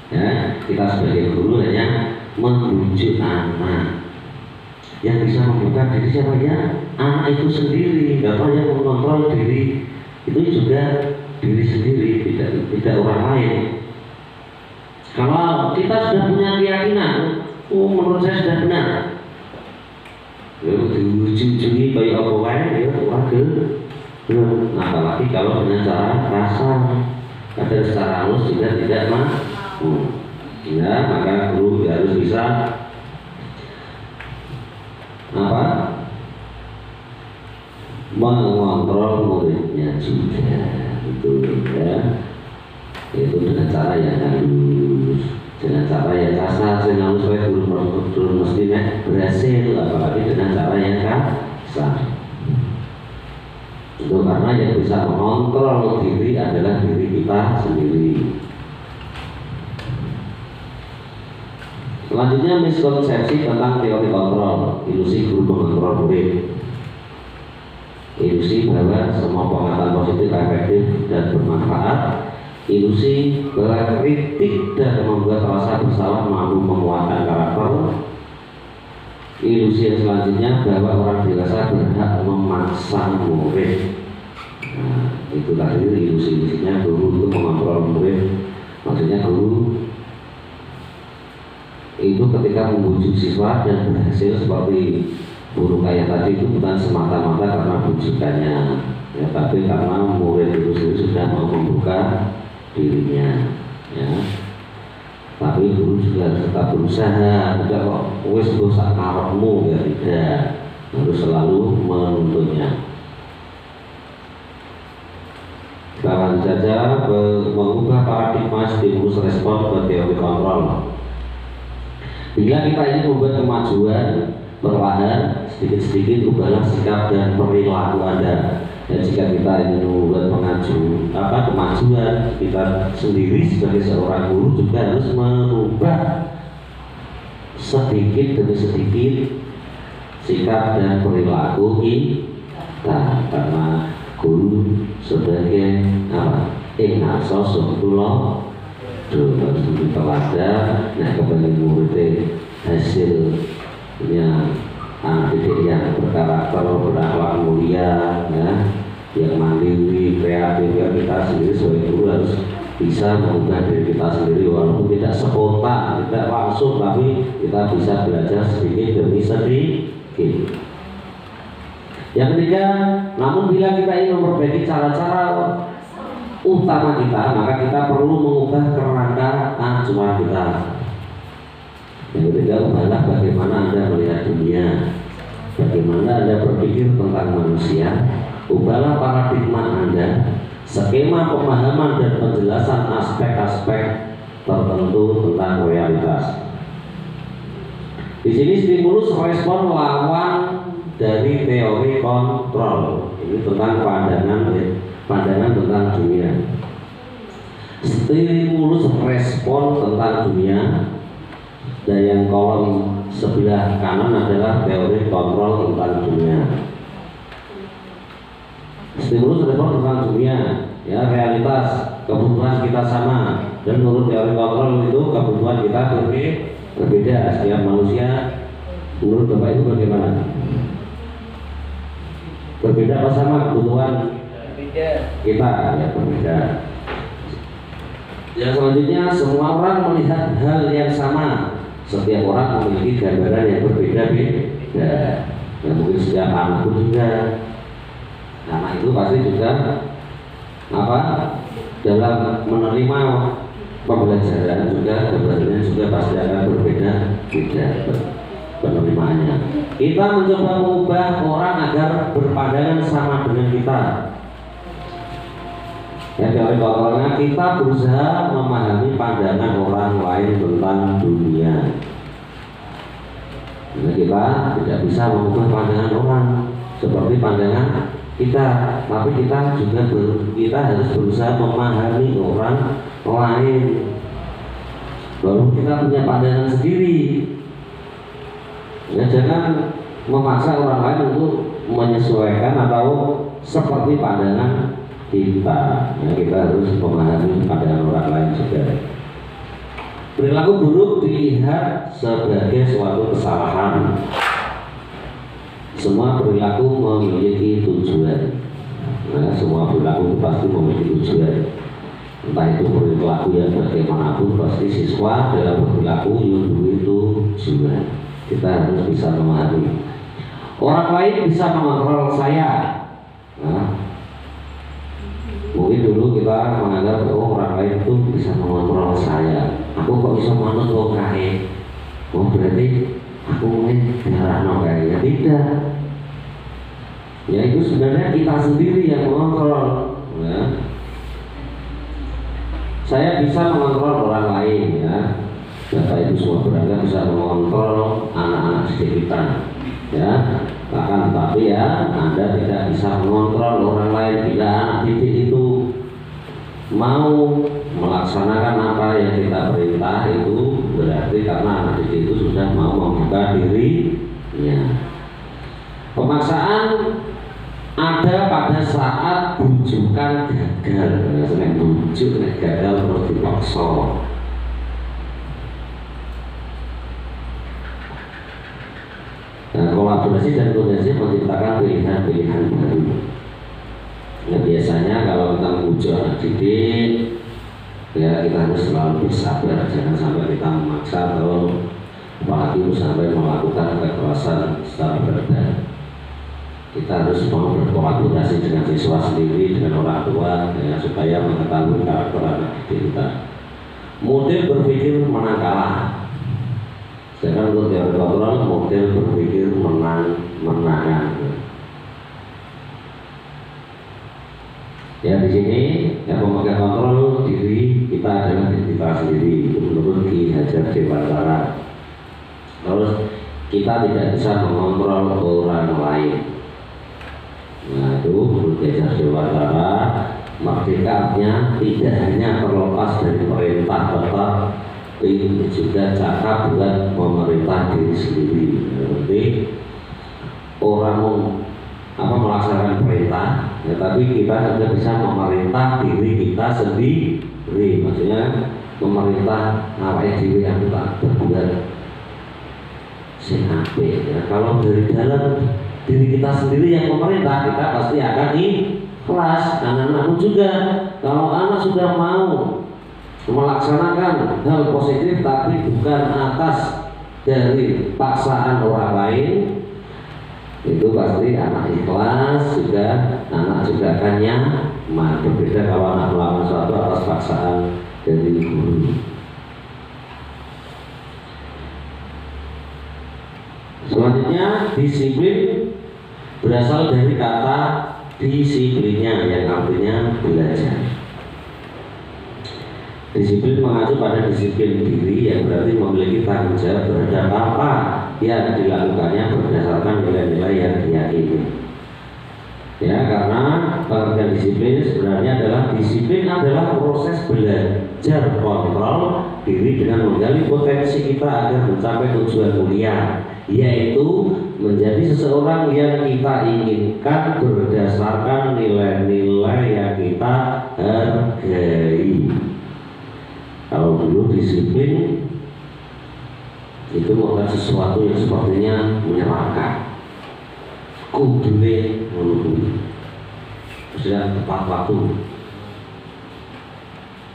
Ya, kita sebagai guru hanya membujuk anak. Yang bisa membuka diri siapa ya? Anak itu sendiri. Bapak yang mengontrol diri itu juga diri sendiri, tidak orang lain. Kalau kita sudah punya keyakinan, oh menurut saya sudah benar. Diujung-ujungi kayak apa wae ya warga. Nah, apalagi kalau dengan cara kasar, kadang secara halus juga tidak mampu. Ya, maka guru harus bisa apa? Mengontrol muridnya juga, itu ya. Itu dengan cara yang halus, dengan cara yang kasar, dengan halus supaya guru mestinya berhasil, apalagi dengan cara yang kasar. Itu karena yang bisa mengontrol diri adalah diri kita sendiri. Selanjutnya miskonsepsi tentang teori kontrol, ilusi guru mengontrol murid. Ilusi bahwa semua pengetahuan positif efektif dan bermanfaat. Ilusi bahwa kritik dan membuat rasa bersalah mampu menguatkan karakter. Ilusi yang selanjutnya bahwa orang dewasa berhak memaksa murid. Nah, itu tadi ilusi-ilusinya guru untuk mengontrol murid. Maksudnya guru itu ketika membujuk siswa dan berhasil seperti guru kaya tadi itu bukan semata-mata karena bujukannya, ya, tapi karena murid itu sendiri sudah mau membuka dirinya, ya. Tapi guru juga tetap berusaha, tidak kok wes dosa karepmu, ya tidak, harus selalu menuntutnya. Bahkan saja mengubah paradigma stimulus respon ke teori kontrol. Bila kita ingin membuat kemajuan perlahan, sedikit-sedikit ubahlah sikap dan perilaku Anda. Dan jika kita ingin membuat kemajuan, kita sendiri sebagai seorang guru juga harus merubah sedikit demi sedikit sikap dan perilaku kita. Karena guru sebagai apa? Sosokullah harus teladan. Nah, kepada murid hasilnya anak didik yang berkarakter, berakhlak mulia, ya, yang mandiri, kreatif, ya, kita sendiri sebagai guru harus bisa mengubah diri kita sendiri walaupun tidak spontan, tidak langsung, tapi kita bisa belajar sedikit demi sedikit. Yang ketiga, namun bila kita ingin memperbaiki cara-cara utama kita, maka kita perlu mengubah kerangka acuan kita. Yang ketiga, ubahlah bagaimana Anda melihat dunia, bagaimana Anda berpikir tentang manusia. Ubahlah paradigma Anda skema pemahaman dan penjelasan aspek-aspek tertentu tentang realitas. Di sini stimulus respon lawan dari teori kontrol. Ini tentang pandangan tentang dunia. Stimulus respon tentang dunia, dan yang kolom sebelah kanan adalah teori kontrol tentang dunia. Stimulus respon tentang dunia, ya, realitas, kebutuhan kita sama, dan menurut teori kontrol itu kebutuhan kita berbeda. Setiap manusia, menurut Bapak itu bagaimana? Berbeda apa sama kebutuhan kita? Ya, berbeda. Yang selanjutnya, semua orang melihat hal yang sama. Setiap orang memiliki gambaran yang berbeda-beda. Ya, mungkin setiap anak pun juga. Anak itu pasti juga dalam menerima pembelajaran juga gambarannya juga pasti akan berbeda-beda penerimaannya. Kita mencoba mengubah orang agar berpandangan sama dengan kita. Ya, teori kontrolnya, kita berusaha memahami pandangan orang lain tentang dunia. Nah, kita tidak bisa mengubah pandangan orang seperti pandangan kita, tapi kita harus berusaha memahami orang lain. Baru kita punya pandangan sendiri. Ya, jangan memaksa orang lain untuk menyesuaikan atau seperti pandangan kita. Ya, kita harus memahami pandangan orang lain juga. Perilaku buruk dilihat sebagai suatu kesalahan. Semua perilaku memiliki tujuan. Nah, semua perilaku pasti memiliki tujuan. Entah itu perilaku yang bagaimanapun, pasti siswa dalam perilaku itu tujuan. Kita harus bisa memahami. Orang lain bisa mengontrol saya. Nah, mungkin dulu kita menganggap orang lain itu bisa mengontrol saya. Aku kok bisa manut wong kae? Oh, berarti aku mungkin diarahno kae. Ya tidak. Ya, itu sebenarnya kita sendiri yang mengontrol. Ya. Saya bisa mengontrol orang lain, ya. Bapak Ibu semua berangkat bisa mengontrol anak-anak didik kita, ya. Bahkan tetapi ya, Anda tidak bisa mengontrol orang lain. Bila anak didik itu mau melaksanakan apa yang kita perintah, itu berarti karena anak didik itu sudah mau membuka dirinya. Pemaksaan ada pada saat bujukan gagal. Senang bujuk, gagal terus dipaksa. Nah, kolaborasi dan koordinasi menciptakan pilihan-pilihan baru. Nah, biasanya kalau kita membujuk anak didik, ya kita harus selalu bersabar, jangan sampai kita memaksa atau apalagi sampai melakukan kekerasan secara verbal. Kita harus mau berkolaborasi dengan siswa sendiri, dengan orang tua, ya, supaya mengetahui karakter anak didik kita. Model berpikir menang kalah. Sedangkan untuk teori kontrol, model berpikir menangan. Ya, di sini yang memakai kontrol diri kita adalah diri kita sendiri, menurut Ki Hajar Dewantara. Terus kita tidak bisa mengontrol orang lain. Nah, itu menurut Ki Hajar Dewantara, merdekanya tidak hanya terlepas dari perintah tetap, ini juga cara buat memerintah diri sendiri. Berarti orang melaksanakan perintah, ya, tapi kita juga bisa memerintah diri kita sendiri. Maksudnya memerintah awake dhewe yang kita berbuat sing apik. Ya, kalau dari dalam diri kita sendiri yang memerintah, kita pasti akan ikhlas. Anak-anakmu juga, kalau anak sudah mau melaksanakan hal positif tapi bukan atas dari paksaan orang lain, itu pasti anak ikhlas juga, anak juga akan nyaman. Berbeda kalau anak melakukan sesuatu atas paksaan dari guru. Selanjutnya, disiplin berasal dari kata disiplinnya, yang artinya belajar. Disiplin mengacu pada disiplin diri yang berarti memiliki tanggung jawab terhadap apa yang dilakukannya berdasarkan nilai-nilai yang diyakini. Ya, karena pengertian disiplin sebenarnya adalah proses belajar kontrol diri dengan menggali potensi kita agar mencapai tujuan mulia, yaitu menjadi seseorang yang kita inginkan berdasarkan nilai-nilai yang kita hargai. Kalau dulu disiplin itu melakukan sesuatu yang sepertinya menyeramkan, kudune sudah tepat waktu,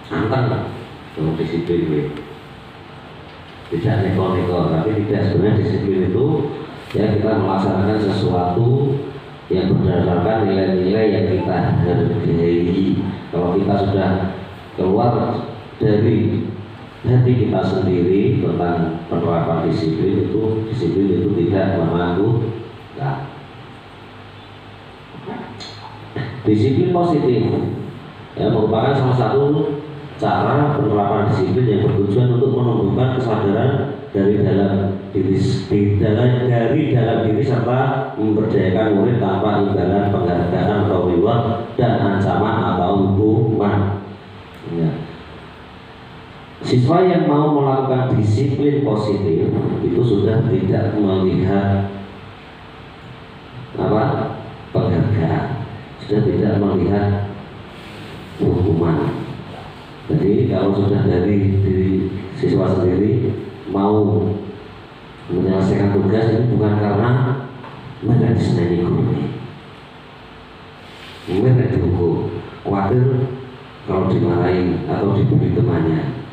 anteng kalau disiplin tidak neko-neko, tapi tidak. Sebenarnya disiplin itu ya kita melaksanakan sesuatu yang berdasarkan nilai-nilai yang kita hargai. Kalau kita sudah keluar dari hati kita sendiri tentang penerapan disiplin itu tidak menangguh. Nah, disiplin positif ya, merupakan salah satu cara penerapan disiplin yang bertujuan untuk menumbuhkan kesadaran dari dalam diri serta memberdayakan murid tanpa imbalan penghargaan atau reward dan ancaman atau hukuman. Ya. Siswa yang mau melakukan disiplin positif itu sudah tidak melihat penghargaan, sudah tidak melihat hukuman. Jadi kalau sudah dari diri siswa sendiri mau menyelesaikan tugas itu bukan karena mereka disenangi guru, mereka dihukum, khawatir kalau dimarahin atau dibully temannya,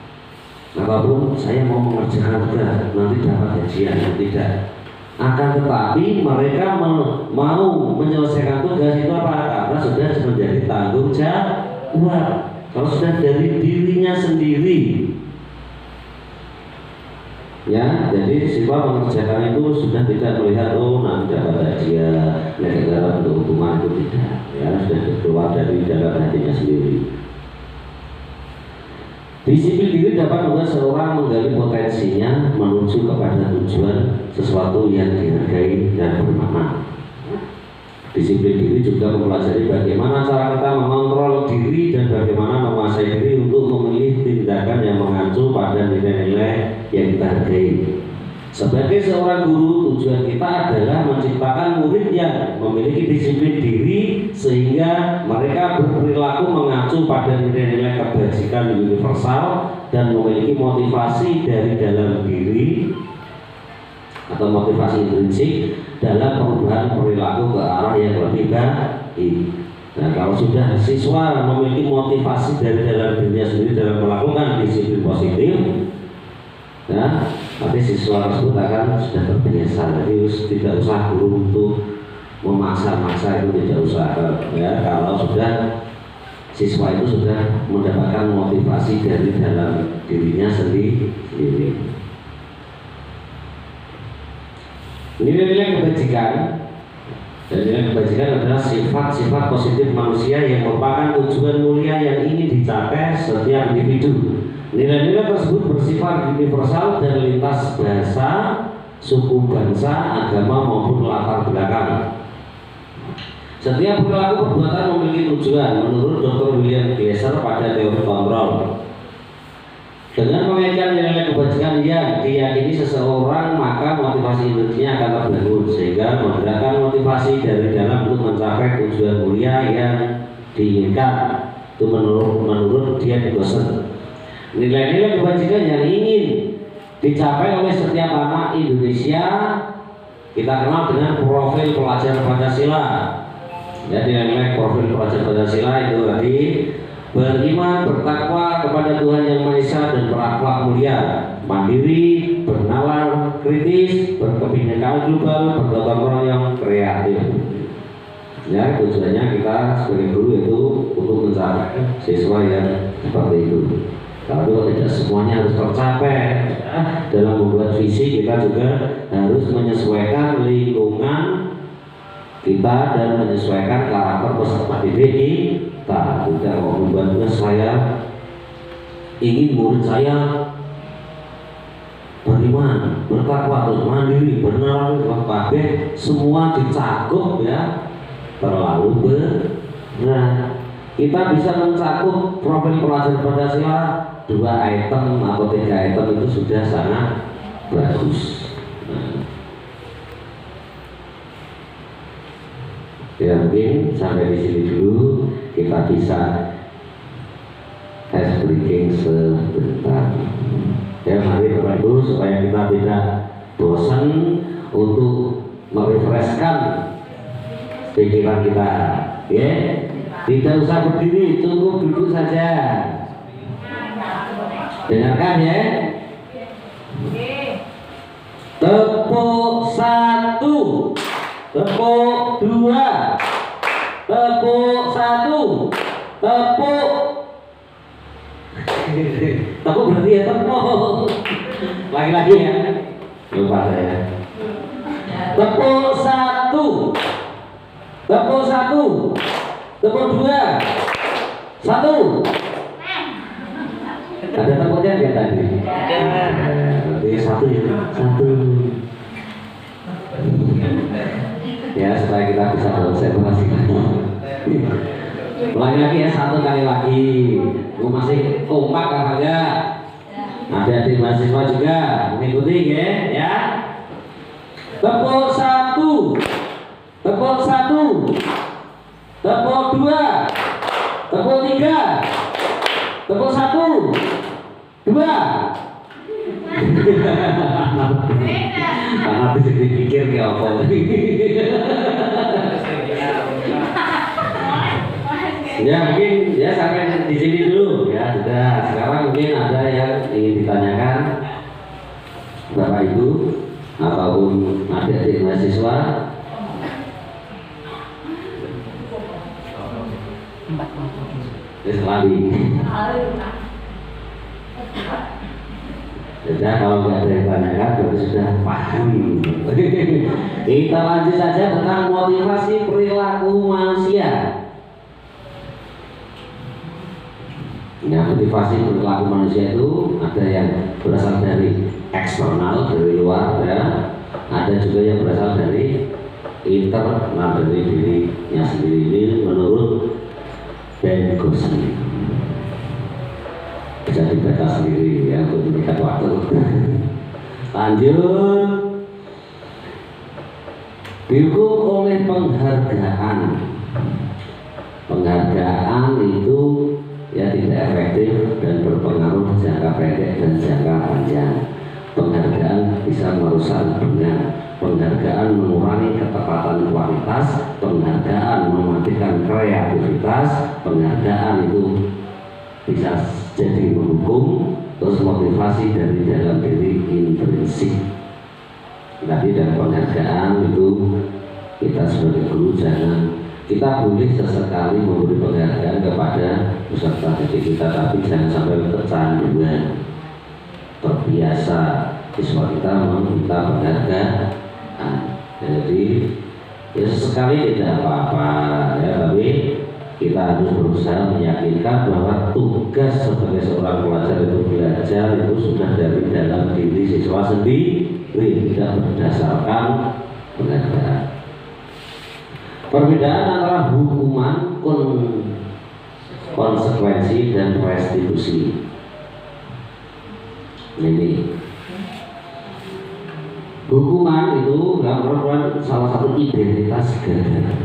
ataupun saya mau mengerjakan tugas nanti dapat gajian, tidak. Akan tetapi mereka mau menyelesaikan tugas itu apa? Karena sudah menjadi tanggung jawab. Kalau sudah dari dirinya sendiri, ya, jadi siswa mengerjakan itu sudah tidak melihat nanti dapat hadiah, negara untuk hukuman, itu tidak. Ya, sudah keluar dari dalam hatinya sendiri. Disiplin diri dapat membuat seorang menggali potensinya menuju kepada tujuan sesuatu yang dihargai dan bermakna. Disiplin diri juga mempelajari bagaimana cara kita mengontrol diri dan bagaimana menguasai diri untuk memilih tindakan yang mengacu pada nilai-nilai yang kita hargai. Sebagai seorang guru, tujuan kita adalah menciptakan murid yang memiliki disiplin diri sehingga mereka berperilaku mengacu pada nilai-nilai kebajikan universal dan memiliki motivasi dari dalam diri atau motivasi intrinsik dalam perubahan perilaku ke arah yang lebih baik. Nah, kalau sudah siswa memiliki motivasi dari dalam dirinya sendiri dalam melakukan disiplin positif, nah, nanti siswa tersebut akan sudah terbiasa. Jadi tidak usah guru untuk memaksa-maksa, itu tidak usah. Ya, kalau sudah siswa itu sudah mendapatkan motivasi dari dalam dirinya sendiri. Nilai-nilai kebajikan dan nilai kebajikan adalah sifat-sifat positif manusia yang merupakan tujuan mulia yang ingin dicapai setiap individu. Nilai-nilai tersebut bersifat universal dan lintas bahasa, suku, bangsa, agama maupun latar belakang. Setiap perilaku perbuatan memiliki tujuan menurut Dr. William Glasser pada teori kontrol. Dengan mengaitkan nilai kebajikan yang diyakini seseorang, maka motivasi energinya akan terbangun sehingga menggerakkan motivasi dari dalam untuk mencapai tujuan mulia yang diinginkan. Itu menurut Dian Gosen. Nilai-nilai kebajikan yang ingin dicapai oleh setiap anak Indonesia kita kenal dengan profil pelajar Pancasila. Jadi nilai profil pelajar Pancasila itu tadi: beriman, bertakwa kepada Tuhan Yang Maha Esa dan berakhlak mulia, mandiri, bernalar kritis, berkebinekaan global, bergotong royong, kreatif. Ya, tujuannya kita sebagai guru itu untuk mencapai siswa yang seperti itu. Tapi tidak semuanya harus tercapai. Dalam membuat visi kita juga harus menyesuaikan lingkungan kita dan menyesuaikan karakter peserta didik kita. Tidak mau membuatnya saya ingin murid saya beriman, bertakwa, terus mandiri, benar, kabeh semua dicakup ya, terlalu berat. Kita bisa mencakup profil pelajar Pancasila 2 item atau 3 item itu sudah sangat bagus. Ya mungkin sampai di sini dulu, kita bisa ice breaking sebentar. Ya mari Bapak Ibu, supaya kita tidak bosan untuk merefreshkan pikiran kita, ya. Tidak usah berdiri, cukup duduk saja. Dengarkan ya. Tepuk 1, tepuk 2, tepuk 1, tepuk. Tepuk berarti ya tepuk. Lagi-lagi ya. Lupa saya. Tepuk 1, tepuk 1, tepuk 2, 1. Ada tepuknya nggak tadi? Berarti 1 ya, 1. Ya supaya kita bisa konsentrasi. Ulangi lagi ya, 1 kali lagi. Masih kompak apa enggak? Adik-adik mahasiswa juga mengikuti ya. Tepuk 1, tepuk 1, tepuk 2, tepuk 3, tepuk 1, 2. Karena bisa dipikir ke apa. Ya mungkin ya sampai di sini dulu ya sudah. Sekarang mungkin ada yang ingin ditanyakan Bapak Ibu ataupun adik-adik mahasiswa. Lagi. Sudah kalau nggak ada yang tanyakan berarti sudah paham. Kita lanjut saja tentang motivasi perilaku manusia. Ya, motivasi perilaku manusia itu ada yang berasal dari eksternal, dari luar ya. Ada juga yang berasal dari internal, dari dirinya sendiri. Ini menurut Ben Gosling. Bisa dibaca sendiri ya untuk meningkat waktu. Lanjut. Dihukum oleh penghargaan. Penghargaan itu ya tidak efektif dan berpengaruh jangka pendek dan jangka panjang. Penghargaan bisa merusak hubungan. Penghargaan mengurangi ketepatan kualitas. Penghargaan mematikan kreativitas. Penghargaan itu bisa jadi menghukum. Terus motivasi dari dalam diri intrinsik. Tapi dalam penghargaan itu kita sebagai guru jangan, kita boleh sesekali memberi penghargaan kepada peserta didik kita, tapi jangan sampai kecanduan. Terbiasa siswa kita meminta penghargaan. Jadi ya sesekali tidak apa-apa ya, tapi kita harus berusaha meyakinkan bahwa tugas sebagai seorang pelajar itu belajar itu sudah dari dalam diri siswa sendiri, tidak berdasarkan penghargaan. Perbedaan antara hukuman, konsekuensi dan restitusi. Ini hukuman itu merupakan salah satu identitas negara.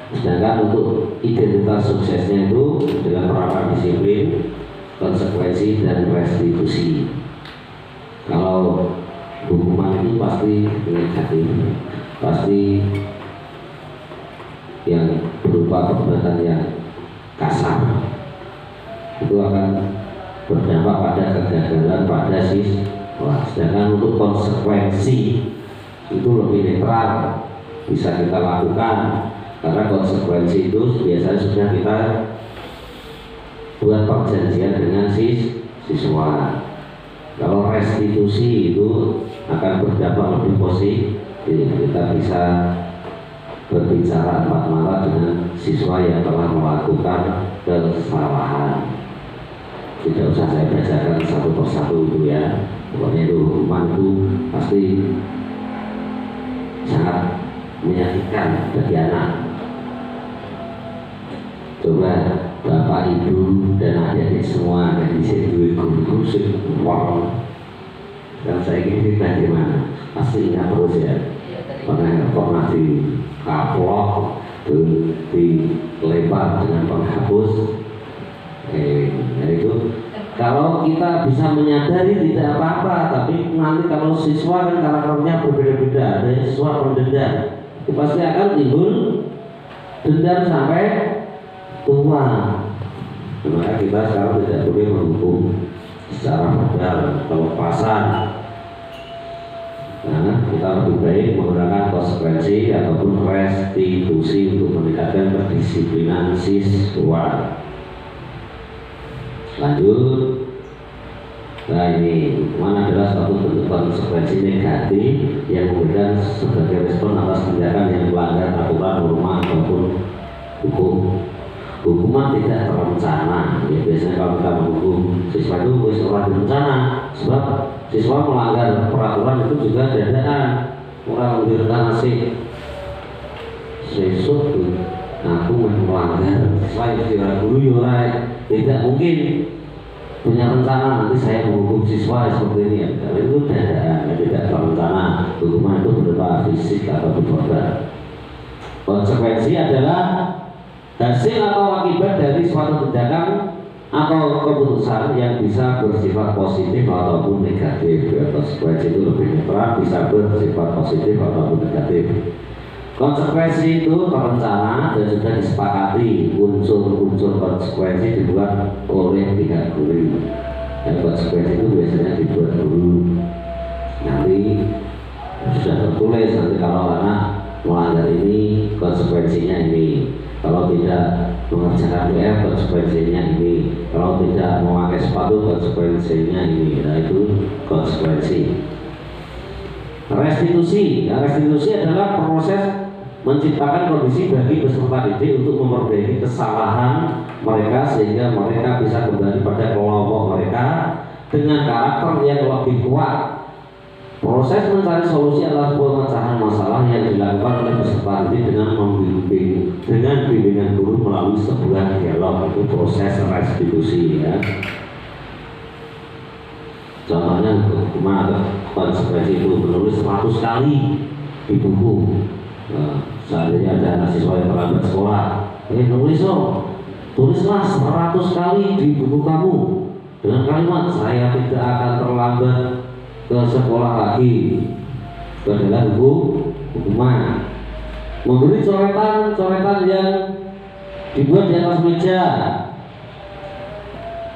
Sedangkan untuk identitas suksesnya itu dengan penerapan disiplin, konsekuensi dan restitusi. Kalau hukuman itu pasti negatif, pasti yang berupa perbuatan yang kasar, itu akan berdampak pada kegagalan pada siswa. Sedangkan untuk konsekuensi itu lebih netral, bisa kita lakukan karena konsekuensi itu biasanya sudah kita buat perjanjian dengan siswa. Kalau restitusi itu akan berdampak lebih kita bisa berbicara 4 mata dengan siswa yang telah melakukan kesalahan. Tidak usah saya bacakan satu persatu itu ya, pokoknya itu hukuman itu pasti sangat menyakitkan bagi anak. Coba Bapak, Ibu, dan adik-adik semua yang di sini guru sih uang. Dan saya ingin bagaimana? Pasti ingat terus ya. Pernah di kaplok, dilempar dengan penghapus. Itu kalau kita bisa menyadari tidak apa-apa, tapi nanti kalau siswa kan karakternya berbeda-beda, ada siswa pendendam, itu pasti akan timbul dendam sampai tua. Maka kita sekarang tidak boleh menghukum secara modal pelepasan. Nah, kita lebih baik menggunakan konsekuensi ataupun restitusi untuk meningkatkan kedisiplinan siswa. Lanjut. Nah, ini hukuman adalah suatu bentuk konsekuensi negatif yang memberikan sebagai respon atas tindakan yang melanggar aturan, norma ataupun hukum. Hukuman tidak terencana. Ya, biasanya kalau kita menghukum siswa itu setelah direncana, sebab siswa melanggar peraturan itu juga dadakan. Orang direncana sih sesuk aku melanggar, siswa itu guru ya, tidak mungkin punya rencana nanti saya menghukum siswa seperti ini ya. Karena itu tidak terencana. Hukuman itu berupa fisik atau verbal. Konsekuensi adalah hasil atau akibat dari suatu tindakan atau keputusan yang bisa bersifat positif ataupun negatif. Konsekuensi itu lebih netral, bisa bersifat positif ataupun negatif. Konsekuensi itu terencana dan sudah disepakati. Unsur-unsur konsekuensi dibuat oleh pihak guru. Dan konsekuensi itu biasanya dibuat guru. Nanti sudah tertulis nanti kalau anak melanggar ini konsekuensinya ini. Kalau tidak mengerjakan PR konsekuensinya ini. Kalau tidak memakai sepatu konsekuensinya ini. Nah, itu konsekuensi. Restitusi. Nah, restitusi adalah proses menciptakan kondisi bagi peserta didik untuk memperbaiki kesalahan mereka sehingga mereka bisa kembali pada kelompok mereka dengan karakter yang lebih kuat. Proses mencari solusi adalah pemecahan masalah yang dilakukan oleh peserta didik dengan bimbingan guru melalui sebuah dialog. Itu proses restitusi ya. Contohnya hukuman atau konsekuensi itu menulis 100 kali di buku. Seandainya ada anak siswa yang terlambat sekolah, tulislah 100 kali di buku kamu dengan kalimat saya tidak akan terlambat ke sekolah lagi. Itu adalah hukuman. Memberi coretan yang dibuat di atas meja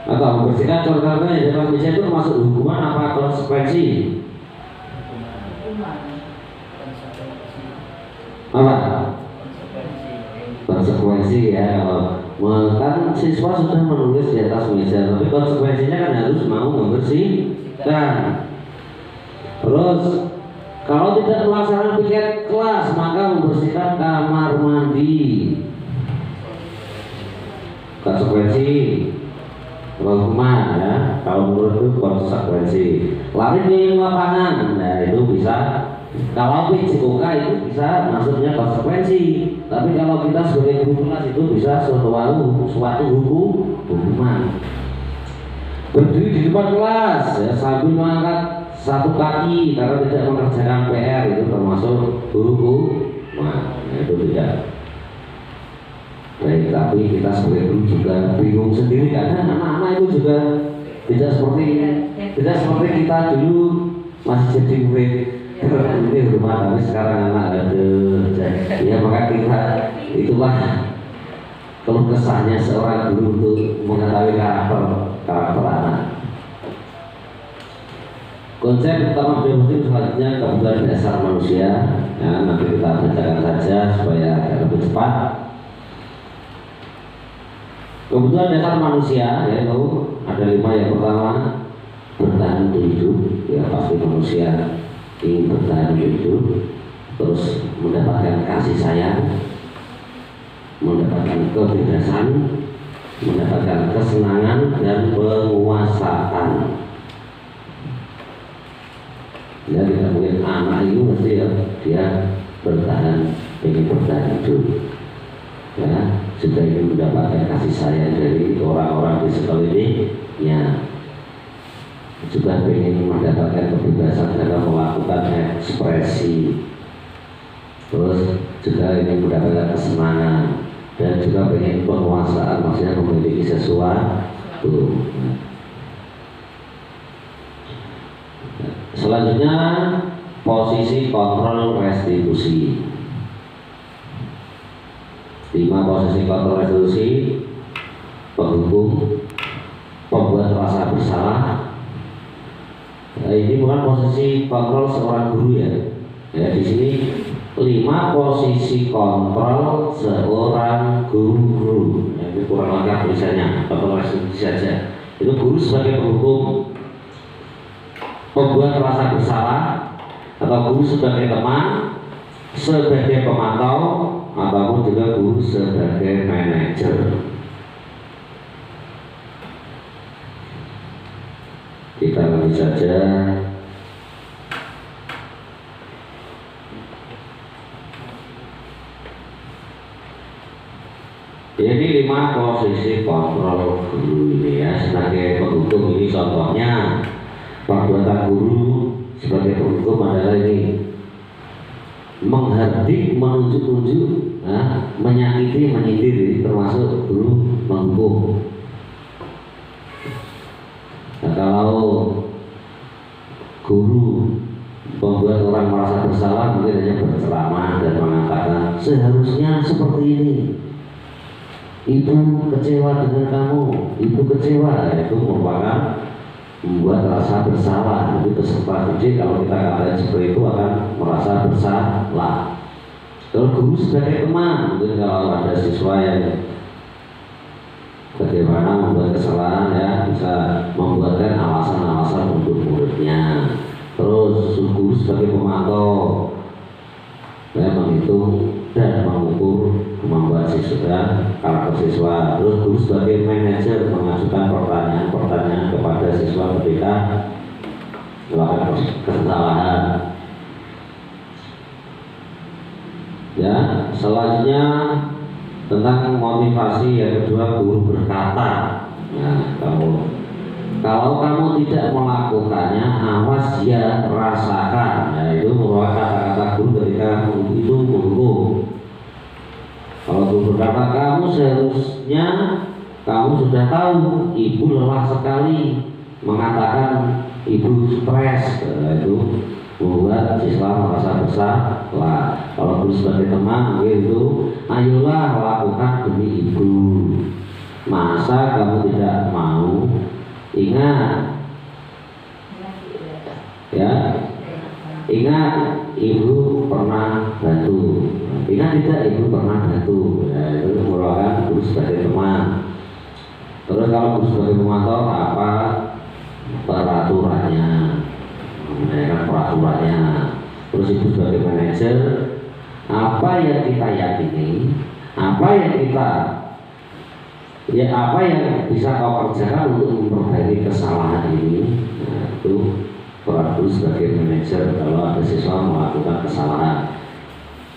atau membersihkan coretan yang di atas meja itu termasuk hukuman apa konsekuensi? Apa? Konsekuensi ya. Kalau kan siswa sudah menulis di atas meja, tapi konsekuensinya kan harus mau membersihkan. Terus kalau tidak melaksanakan piket kelas maka membersihkan kamar mandi. Konsekuensi hukuman ya. Kalau menurut itu konsekuensi. Lari di lapangan, nah itu bisa. Kalau PJOK itu bisa maksudnya konsekuensi, tapi kalau kita sebagai guru kelas itu bisa suatu hukuman. Berdiri di depan kelas ya, sambil mengangkat satu kaki karena tidak mengerjakan PR itu termasuk hukuman. Itu tidak. Baik, tapi kita sebagai guru juga bingung sendiri karena anak-anak itu juga tidak seperti kita dulu masih jadi murid. Ini rumah tapi sekarang anak ada ya, maka kita itulah keluh kesahnya seorang guru untuk mengetahui karakter anak. Konsep utama beliau selanjutnya kebutuhan dasar manusia ya, nanti kita bacakan saja supaya agak lebih cepat. Kebutuhan dasar manusia yaitu ada 5. Yang pertama bertahan untuk hidup ya, pasti manusia ingin bertahan hidup. terus mendapatkan kasih sayang, mendapatkan kebebasan, mendapatkan kesenangan dan penguasaan. Ya tidak mungkin anak itu mesti ya dia ingin bertahan hidup. Ya, sudah ingin mendapatkan kasih sayang dari orang-orang di sekelilingnya, juga ingin mendapatkan kebebasan dalam melakukan ekspresi, terus juga ingin mendapatkan kesenangan dan juga ingin penguasaan, maksudnya memiliki sesuatu. Selanjutnya posisi kontrol restitusi. 5 posisi kontrol restitusi: penghukum, pembuat rasa bersalah. Ini bukan posisi kontrol seorang guru ya. Ya di sini 5 posisi kontrol seorang guru. Ya, itu kurang lengkap tulisannya, kontrol restitusi saja. Itu guru sebagai penghukum, pembuat rasa bersalah, atau guru sebagai teman, sebagai pemantau, ataupun juga guru sebagai manajer. Kita lanjut saja. Jadi 5 posisi kontrol guru ini ya. Sebagai penghukum ini contohnya perbuatan guru sebagai penghukum adalah ini: menghardik, menunjuk-nunjuk, menyakiti, menyindir, termasuk guru menghukum. Nah, kalau guru membuat orang merasa bersalah, mungkin hanya berceramah dan mengatakan seharusnya seperti ini, ibu kecewa dengan kamu, ibu kecewa. Itu merupakan membuat rasa bersalah. Jadi peserta didik kalau kita katakan seperti itu akan merasa bersalah. Kalau guru sebagai teman, mungkin kalau ada siswa yang bagaimana membuat kesalahan ya, bisa membuatkan alasan-alasan untuk muridnya. Terus guru sebagai pemantau, ya, menghitung dan mengukur kemampuan siswa, karakter siswa. Terus guru sebagai manajer, mengajukan pertanyaan-pertanyaan kepada siswa ketika melakukan kesalahan. Ya, selanjutnya tentang motivasi yang kedua, guru berkata. Nah, kalau kamu tidak melakukannya, awas ya, rasakan. Nah, itu merupakan kata-kata guru ketika itu menghukum. Kalau guru berkata, kamu seharusnya, kamu sudah tahu ibu lelah sekali, mengatakan ibu stres. Nah, itu membuat siswa merasa bersalah. Kalau guru sebagai teman, itu ayolah lakukan demi ibu. Masa kamu tidak mau? Ingat, ya, ingat ibu pernah bantu. Ingat tidak ibu pernah bantu. Ya, itu merupakan guru sebagai teman. Terus kalau guru sebagai pemantau, apa peraturannya? Mengenai peraturannya. Terus ibu sebagai manajer, apa yang kita yakini, apa yang bisa kau kerjakan untuk memperbaiki kesalahan ini. Nah, itu peran guru sebagai manajer kalau ada siswa melakukan kesalahan.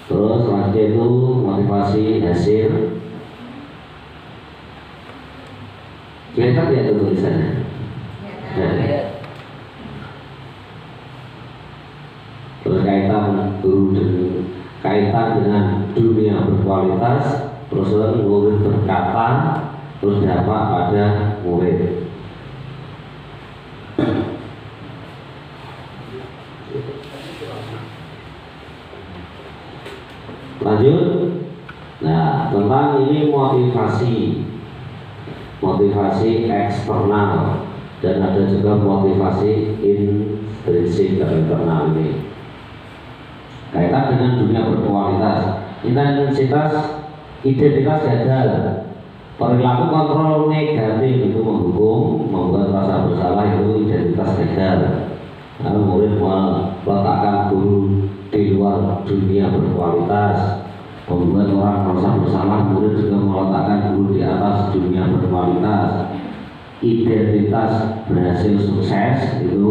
Terus selanjutnya itu motivasi hasil. Kelihatan ya itu tulisannya. Kaitan dengan dunia berkualitas, terus murid berkata, terus dampak pada murid. Lanjut. Nah, tentang ini motivasi eksternal dan ada juga motivasi intrinsik atau internal ini. Kaitan dengan dunia berkualitas, identitas gagal, perilaku kontrol negatif itu menghukum, membuat rasa bersalah itu identitas gagal. Lalu murid meletakkan guru di luar luar dunia berkualitas, membuat orang merasa bersalah. Murid juga meletakkan guru di atas dunia berkualitas. Identitas berhasil sukses itu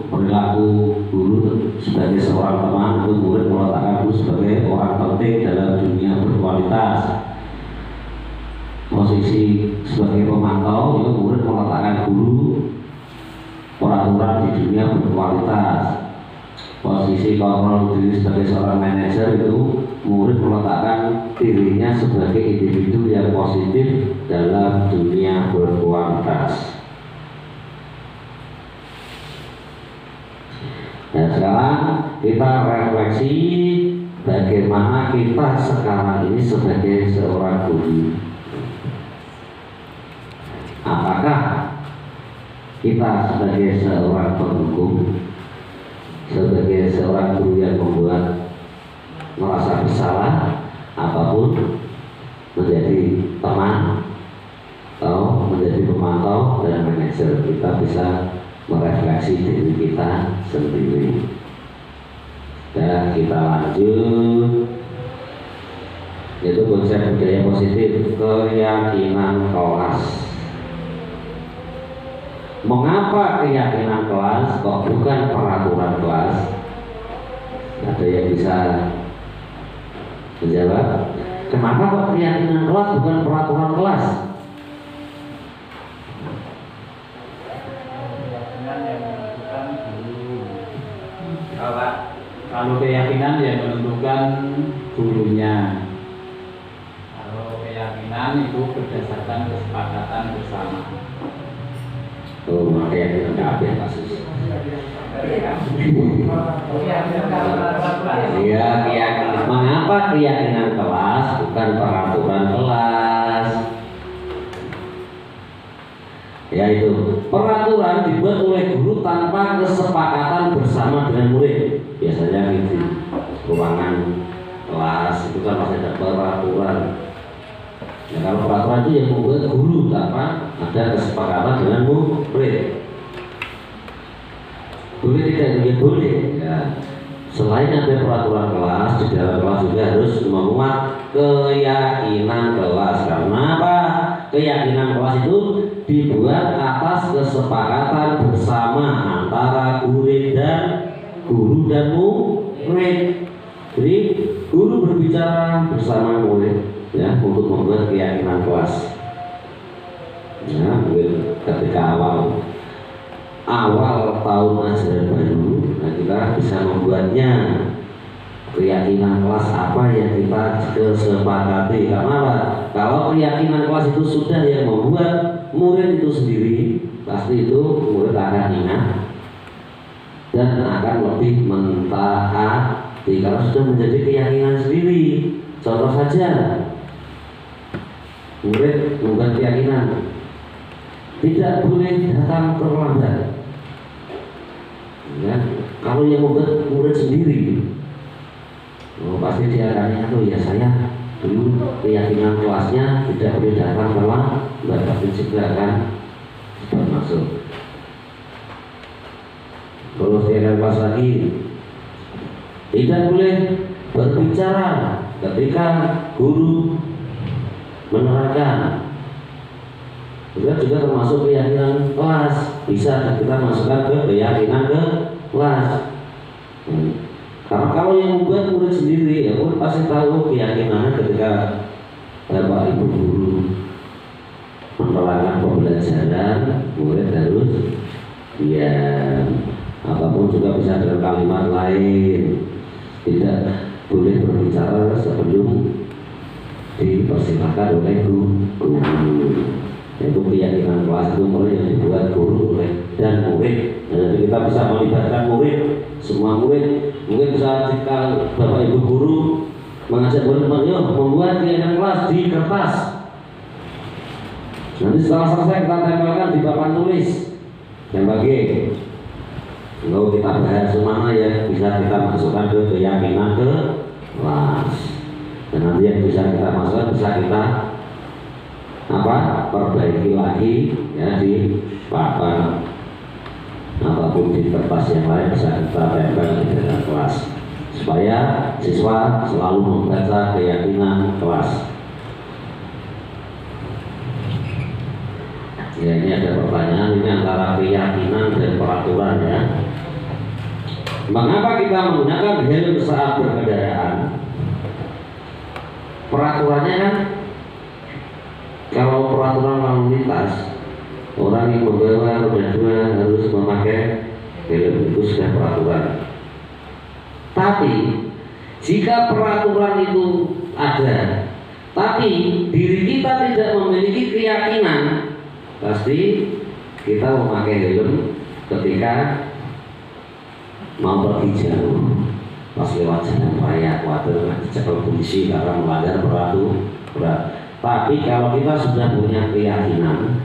perilaku guru sebagai seorang teman, itu murid meletakkan guru sebagai orang penting dalam dunia berkualitas. Posisi sebagai pemantau, itu murid meletakkan guru peraturan di dunia berkualitas. Posisi kontrol diri sebagai seorang manajer, itu murid meletakkan dirinya sebagai individu yang positif dalam dunia berkualitas. Nah, sekarang kita refleksi bagaimana kita sekarang ini sebagai seorang guru. Apakah kita sebagai seorang penghukum, sebagai seorang guru yang membuat merasa bersalah, ataupun menjadi teman atau menjadi pemantau dan manajer? Kita bisa merefleksi diri kita sendiri. Dan kita lanjut, yaitu konsep budaya positif, keyakinan kelas. Mengapa keyakinan kelas kok bukan peraturan kelas? Ada yang bisa menjawab? Kenapa kok keyakinan kelas bukan peraturan kelas? Kalau keyakinan yang menentukan gurunya. Kalau keyakinan itu berdasarkan kesepakatan bersama. Oh, keyakinan kabeh kasus. Iya, keyakinan. Mengapa keyakinan kelas bukan peraturan kelas? Yaitu peraturan dibuat oleh guru tanpa kesepakatan bersama dengan murid. Biasanya di ruangan kelas itu kan masih ada peraturan. Ya, kalau peraturan itu yang membuat guru tanpa ada kesepakatan dengan murid. Boleh tidak? Ya boleh. Ya. Selain ada peraturan kelas, di dalam kelas juga harus memuat keyakinan kelas. Karena apa? Keyakinan kelas itu dibuat atas kesepakatan bersama antara guru dan murid. Jadi guru berbicara bersama murid, ya, untuk membuat keyakinan kelas. Ya, mungkin ketika awal tahun ajaran baru, nah kita bisa membuatnya keyakinan kelas apa yang kita kesepakati. Karena apa? Kalau keyakinan kelas itu sudah yang membuat murid itu sendiri, pasti itu murid akan ingat dan akan lebih mentaati. Kalau sudah menjadi keyakinan sendiri, contoh saja, murid membuat keyakinan tidak boleh datang terlambat. Ya, kalau yang membuat murid sendiri, pasti dia akan ingat, ya saya dulu keyakinan kelasnya tidak boleh datang terlambat, pasti juga akan masuk. Terus keyakinan kelas lagi, tidak boleh berbicara ketika guru menerangkan. Itu juga termasuk keyakinan kelas. Bisa kita masukkan ke keyakinan ke kelas. Karena kalau yang membuat murid sendiri, ya murid pasti tahu keyakinannya ketika bapak ibu guru menerangkan pembelajaran, murid harus diam. Ataupun juga bisa dengan kalimat lain, tidak boleh berbicara sebelum dipersilakan oleh guru. Itu keyakinan kelas itu mulai yang dibuat guru dan murid. Nah, jadi kita bisa melibatkan murid, semua murid. Mungkin bisa jika bapak ibu guru mengajak murid-murid membuat keyakinan kelas di kertas. Nanti setelah selesai kita tempelkan di papan tulis yang bagi. Lalu kita bahas semua ya, bisa kita masukkan ke keyakinan ke kelas. Dan nanti yang bisa kita masukkan bisa kita perbaiki lagi ya di papan ataupun di kertas yang lain, bisa kita tempel di dalam kelas. supaya siswa selalu membaca keyakinan kelas. Ya, ini ada pertanyaan ini antara keyakinan dan peraturan ya. Mengapa kita menggunakan helm saat berkendaraan? Peraturannya kan, kalau peraturan lalu lintas, orang yang membawa roda 2 harus memakai helm, itu sudah peraturan. Tapi jika peraturan itu ada, tapi diri kita tidak memiliki keyakinan, pasti kita memakai helm ketika mau pergi jauh, pas lewat jalan raya, khawatir dicekel polisi karena melanggar peraturan. Tapi kalau kita sudah punya keyakinan,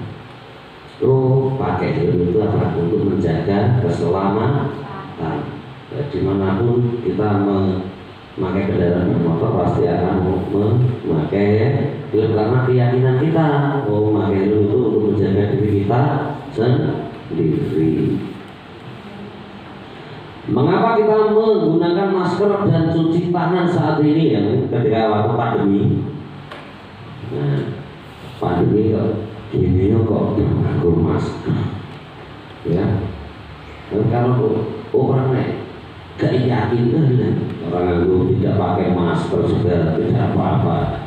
pakai helm itu adalah untuk menjaga keselamatan. Dimanapun kita memakai kendaraan bermotor pasti akan memakai helm karena keyakinan kita, memakai helm itu untuk menjaga diri kita sendiri. Mengapa kita menggunakan masker dan cuci tangan saat ini ya, ketika waktu pandemi? Nah, pandemi kok gini kok menggunakan masker, ya. Dan kalau orang gak yakin orang itu tidak pakai masker sudah tidak apa-apa.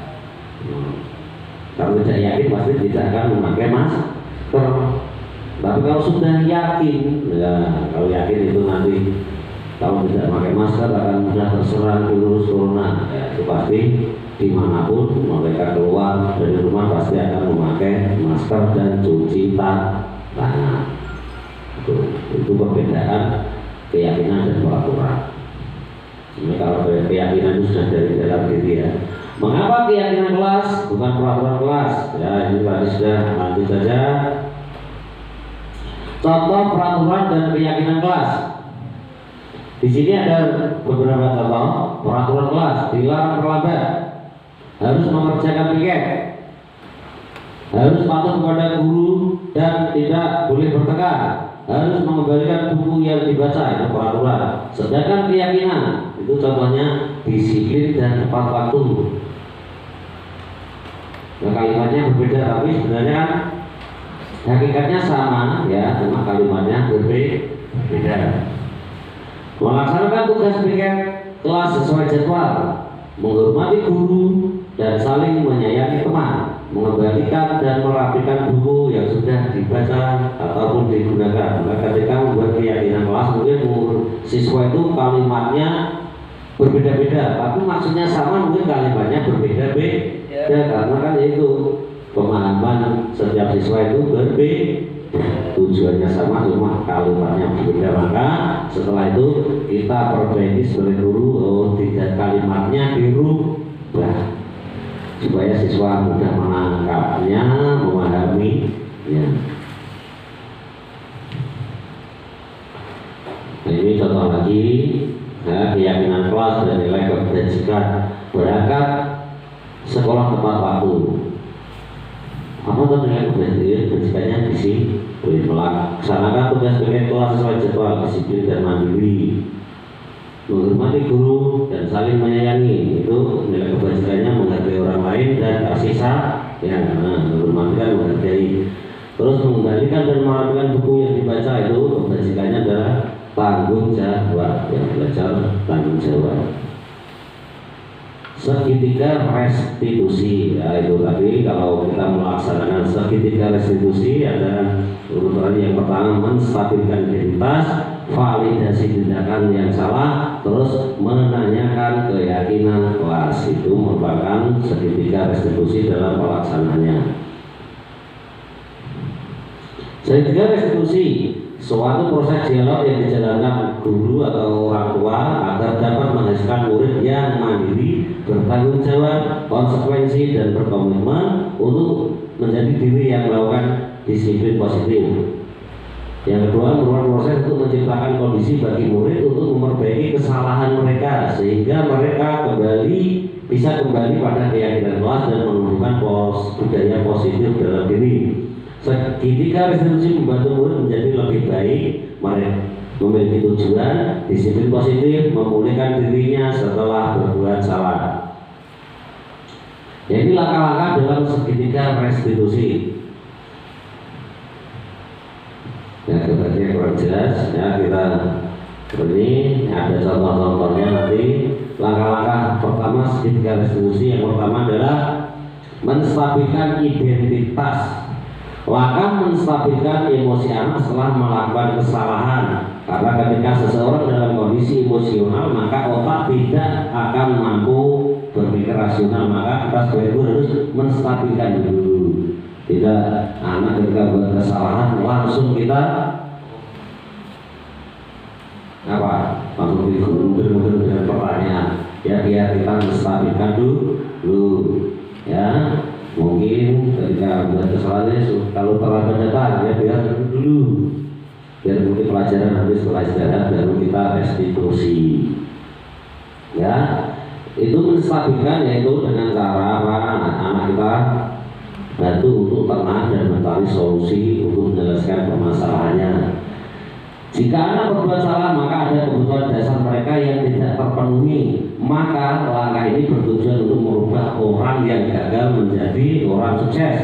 Kalau tidak yakin pasti tidak akan memakai masker. Tapi kalau sudah yakin, ya kalau yakin itu nanti kalau tidak pakai masker akan mudah terserang virus corona. Ya, itu pasti dimanapun mereka keluar dari rumah pasti akan memakai masker dan cuci tangan. Itu perbedaan keyakinan dan peraturan. Ini kalau keyakinan itu sudah dari dalam diri ya. Mengapa keyakinan kelas bukan peraturan kelas? Ya ini tadi sudah, lanjut saja. Contoh peraturan dan keyakinan kelas. Di sini ada beberapa contoh peraturan kelas. Dilarang terlambat, harus mengerjakan piket, harus patuh kepada guru dan tidak boleh bertengkar, harus mengembalikan buku yang dibaca, itu peraturan. Sedangkan keyakinan itu contohnya disiplin dan tepat waktu. Nah, kalimatnya berbeda tapi sebenarnya kan hakikatnya sama ya, cuma kalimatnya berbeda. Melaksanakan tugas piket kelas sesuai jadwal, menghormati guru dan saling menyayangi teman, mengembalikan dan merapikan buku yang sudah dibaca ataupun digunakan. Maka ketika membuat keyakinan kelas mungkin siswa itu kalimatnya berbeda-beda, tapi maksudnya sama, mungkin kalimatnya berbeda-beda karena kan itu pemahaman setiap siswa itu berbeda. Tujuannya sama cuma kalimatnya berbeda. Maka setelah itu kita perbaiki sebagai guru, tidak kalimatnya dirubah supaya siswa mudah menangkapnya, memahami ya. Nah, ini contoh lagi ya, keyakinan kelas dan nilai kebajikan. Berangkat sekolah tepat waktu. Apa tuh nilai kebajikannya? Disiplin, melaksanakan tugas piket kelas sesuai jadwal, disiplin dan mandiri, menghormati guru dan saling menyayangi. Itu nilai kebajikannya, menghargai orang lain dan kasih sayang. Menghormati kan menghargai. Terus mengembalikan dan merapikan buku yang dibaca, itu kebajikannya adalah tanggung jawab, yang belajar tanggung jawab. Segitiga restitusi, ya itu tadi kalau kita melaksanakan segitiga restitusi ada urutan yang pertama menstabilkan identitas, validasi tindakan yang salah, terus menanyakan keyakinan kelas. Itu merupakan segitiga restitusi dalam pelaksanaannya. Segitiga restitusi suatu proses dialog yang dijalankan guru atau orang tua agar dapat menghasilkan murid yang mandiri, bertanggung jawab, konsekuensi dan berkomitmen untuk menjadi diri yang melakukan disiplin positif. Yang kedua, merupakan proses untuk menciptakan kondisi bagi murid untuk memperbaiki kesalahan mereka sehingga mereka bisa kembali pada keyakinan kelas dan menumbuhkan budaya positif dalam diri. Segitiga restitusi membantu murid menjadi lebih baik, memiliki tujuan, disiplin positif, memulihkan dirinya setelah berbuat salah. Jadi langkah-langkah dalam segitiga restitusi. Ya, keberarti kurang jelas. Ya, kita ini ada contoh-contohnya nanti. Langkah-langkah pertama segitiga restitusi yang pertama adalah menstabilkan identitas. Langkah menstabilkan emosi anak setelah melakukan kesalahan. Karena ketika seseorang dalam kondisi emosional, maka otak tidak akan mampu berpikir rasional. Maka kita sebagai guru harus menstabilkan dulu. Tidak anak ketika buat kesalahan langsung kita apa? Langsung digundur-gundur dengan pertanyaan. Ya, biar kita menstabilkan dulu. Ya, mungkin ketika buat kesalahan kalau terlambat datang ya biar dulu, biar mungkin pelajaran habis pelajaran baru kita restitusi. Ya, itu menstabilkan yaitu dengan cara apa? Anak kita bantu untuk tenang dan mencari solusi untuk menyelesaikan permasalahannya. Jika anak berbuat salah, maka ada kebutuhan dasar mereka yang tidak terpenuhi. Maka langkah ini bertujuan untuk merubah orang yang gagal menjadi orang sukses.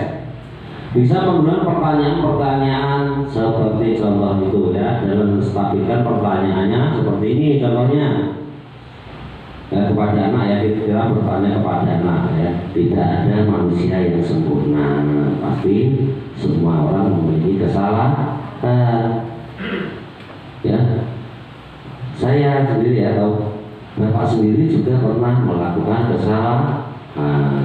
Bisa menggunakan pertanyaan-pertanyaan seperti contoh itu ya, dalam menstabilkan pertanyaannya seperti ini contohnya. Ya, kepada anak ya, kita bertanya kepada anak ya, tidak ada manusia yang sempurna, pasti semua orang memiliki kesalahan. Ya, saya sendiri atau Bapak sendiri juga pernah melakukan kesalahan.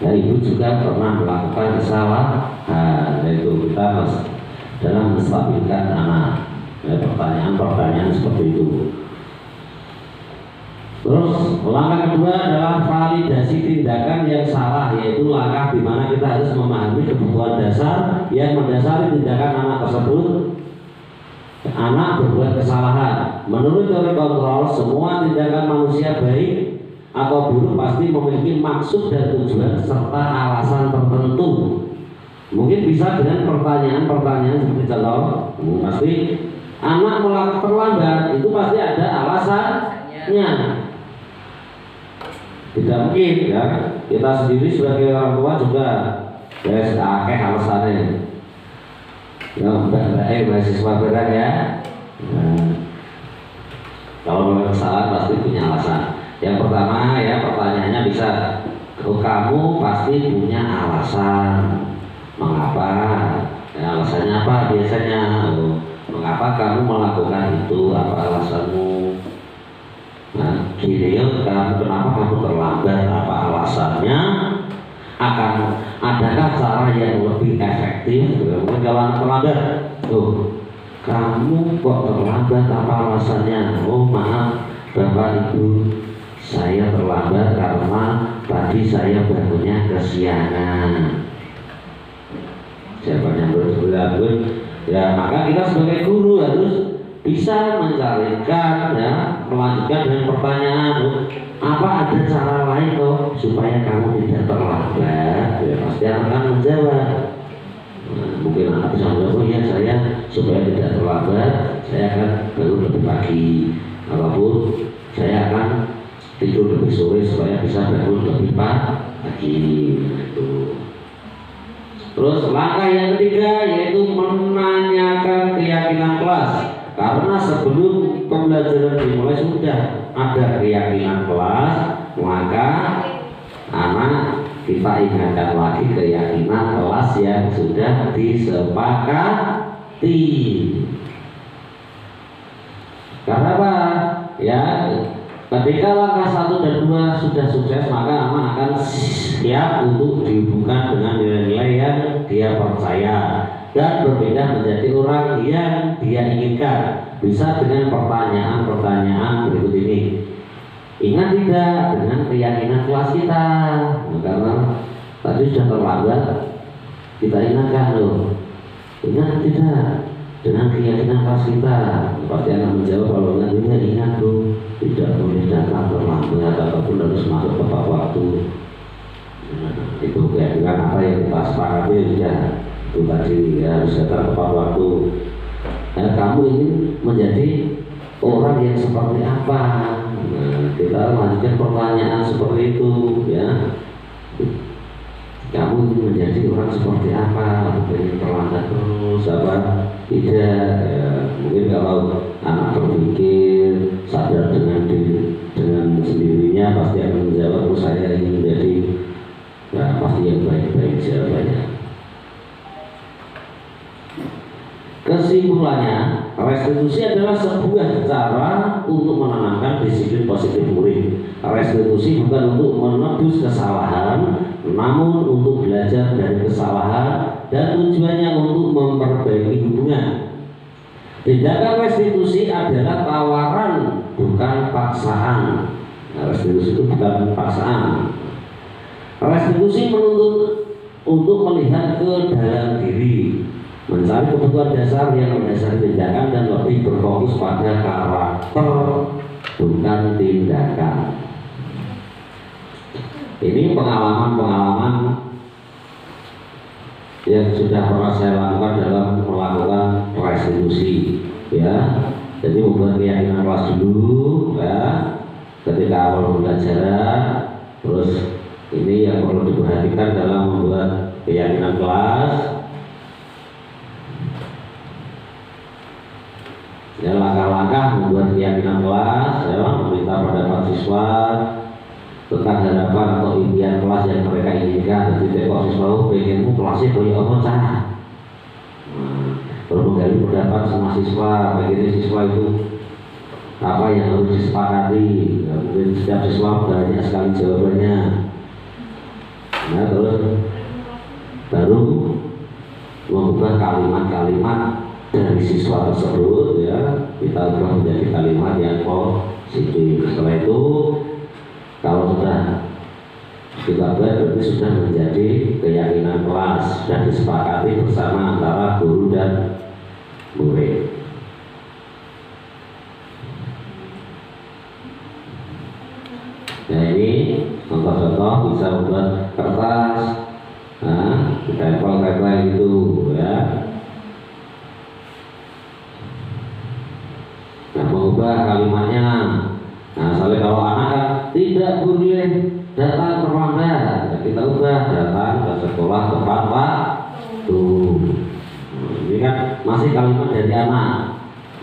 Ya, Ibu juga pernah melakukan kesalahan. Yaitu kita dalam menstabilkan anak. Ya, pertanyaan-pertanyaan seperti itu. Terus langkah kedua adalah validasi tindakan yang salah, yaitu langkah di mana kita harus memahami kebutuhan dasar yang mendasari tindakan anak tersebut. Anak berbuat kesalahan. Menurut teori kontrol, semua tindakan manusia baik atau buruk pasti memiliki maksud dan tujuan serta alasan tertentu. Mungkin bisa dengan pertanyaan-pertanyaan seperti contoh, pasti anak melakukan terlambat itu pasti ada alasannya. Tidak mungkin ya, kita sendiri sebagai orang tua juga ya akeh alasannya. Ya, mbak mahasiswa berat ya. Kalau melakukan kesalahan pasti punya alasan. Yang pertama ya, pertanyaannya bisa, kamu pasti punya alasan mengapa? Ya, alasannya apa biasanya? Mengapa kamu melakukan itu? Apa alasanmu? Nah, Gideon, kenapa kamu terlambat? Apa alasannya? Adakah cara yang lebih efektif? Mungkin kalau anak terlambat, kamu kok terlambat? Apa alasannya? Oh maaf Bapak Ibu, saya terlambat karena tadi saya bangunnya kesiangan. Siapa yang berbulan? Ya, maka kita sebagai guru harus bisa mencarikan ya, melanjutkan dengan pertanyaan, apa ada cara lain kok supaya kamu tidak terlambat? Ya, pasti akan menjawab. Nah, mungkin anak bisa menjawab, ya saya supaya tidak terlambat, saya akan bangun lebih pagi, ataupun saya akan tidur lebih sore supaya bisa bangun lebih pagi. Itu. Terus langkah yang ketiga yaitu menanyakan keyakinan kelas. Karena sebelum pembelajaran dimulai sudah ada keyakinan kelas, maka anak kita ingatkan lagi keyakinan kelas yang sudah disepakati. Karena apa? Ya, ketika langkah 1 dan 2 sudah sukses, maka anak akan siap untuk dihubungkan dengan nilai-nilai yang dia percaya dan berbeda menjadi orang yang dia inginkan. Bisa dengan pertanyaan-pertanyaan berikut ini. Ingat tidak dengan keyakinan kelas kita? Nah, karena tadi sudah terlambat, kita ingatkan loh. Ingat tidak dengan keyakinan kelas kita? Pasti akan menjawab kalau ingat loh, tidak boleh datang terlambat ataupun harus masuk tepat waktu. Nah, itu keyakinan apa yang kita sepakati ya. Itu tadi ya, harus datang tepat waktu. kamu ingin menjadi orang yang seperti apa? Nah, kita lanjutkan pertanyaan seperti itu ya. Kamu ingin menjadi orang seperti apa? Ingin terlambat terus apa? Tidak ya. Mungkin kalau anak berpikir sadar dengan sendirinya pasti akan menjawab, oh, saya ingin menjadi ya, pasti yang baik-baik jawabannya. Kesimpulannya, restitusi adalah sebuah cara untuk menanamkan disiplin positif murid. Restitusi bukan untuk menebus kesalahan, namun untuk belajar dari kesalahan dan tujuannya untuk memperbaiki hubungan. Tindakan restitusi adalah tawaran, bukan paksaan. Restitusi itu bukan paksaan. Restitusi menuntut untuk melihat ke dalam diri, mencari kebutuhan dasar yang mendasari tindakan dan lebih berfokus pada karakter, bukan tindakan. Ini pengalaman-pengalaman yang sudah pernah saya lakukan dalam melakukan restitusi ya. Jadi membuat keyakinan kelas dulu ya, ketika awal pembelajaran. Terus ini yang perlu diperhatikan dalam membuat keyakinan kelas ya, langkah-langkah membuat keyakinan kelas ya, meminta pendapat siswa tentang harapan atau impian kelas yang mereka inginkan. Jadi kok siswa pengenmu kelasnya kayak apa cara? Terus menggali pendapat sama siswa, bagaimana siswa itu apa yang harus disepakati. Ya, mungkin setiap siswa banyak sekali jawabannya. Nah, terus baru mengubah kalimat-kalimat dari siswa tersebut ya, kita ubah menjadi kalimat yang positif. Setelah itu kalau sudah kita buat, berarti sudah menjadi keyakinan kelas, sudah disepakati bersama antara guru dan murid. Nah, ini contoh-contoh bisa membuat kertas, tempel-tempel itu ya. Nah, mengubah kalimatnya. Nah, soalnya kalau anak kan tidak boleh datang terlambat, nah, kita ubah datang ke sekolah tepat waktu. Ini kan masih kalimat dari anak.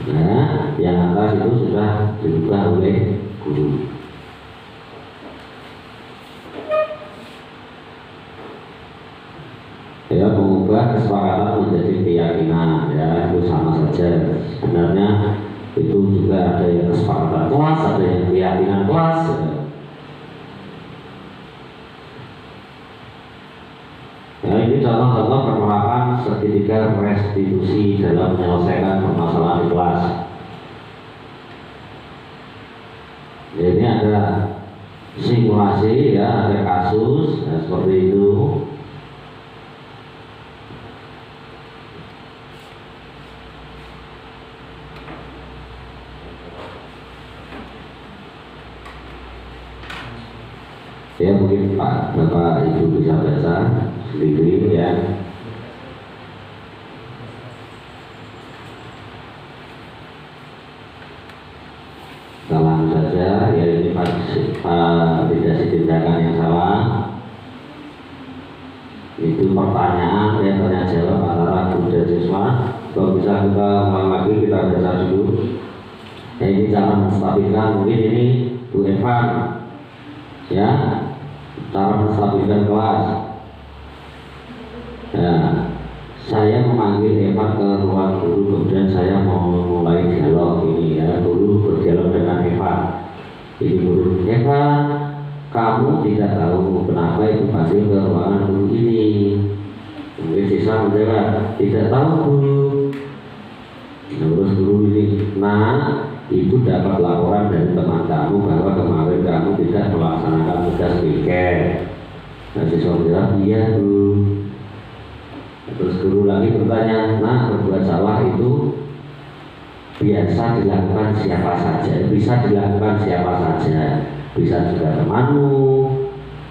Nah, yang atas itu sudah diubah oleh guru. Ya, mengubah kesepakatan menjadi keyakinan ya, itu sama saja. Sebenarnya itu juga ada yang kesepakatan kelas, ada yang keyakinan kelas ya. Ini contoh-contoh penerapan segitiga restitusi dalam menyelesaikan permasalahan di kelas ya. Ini ada simulasi ya, ada kasus ya, seperti itu. Ya, mungkin Pak, Bapak, Ibu bisa baca sendiri ya. Salam saja ya, ini validasi tindakan yang salah. Itu pertanyaan yang tanya jawab antara guru dan siswa. Kalau bisa kita ulang lagi, kita baca dulu ya. Ini cara menstabilkan, mungkin ini Bu Evan ya, cara menstabilkan kelas ya. Saya memanggil Evan ke ruang guru, kemudian saya mau mulai dialog ini ya. Guru berdialog dengan Evan. Ini guru, Evan, kamu tidak tahu kenapa itu panggil ke ruangan guru ini? Mungkin siswa menjawab, tidak tahu guru. Terus guru ini, nah, ibu dapat laporan dari teman kamu bahwa kemarin kamu tidak melaksanakan tugas piket. Nah, siswa menjawab, iya guru. Terus guru lagi bertanya, nah, berbuat salah itu biasa dilakukan siapa saja, bisa dilakukan siapa saja, bisa juga temanmu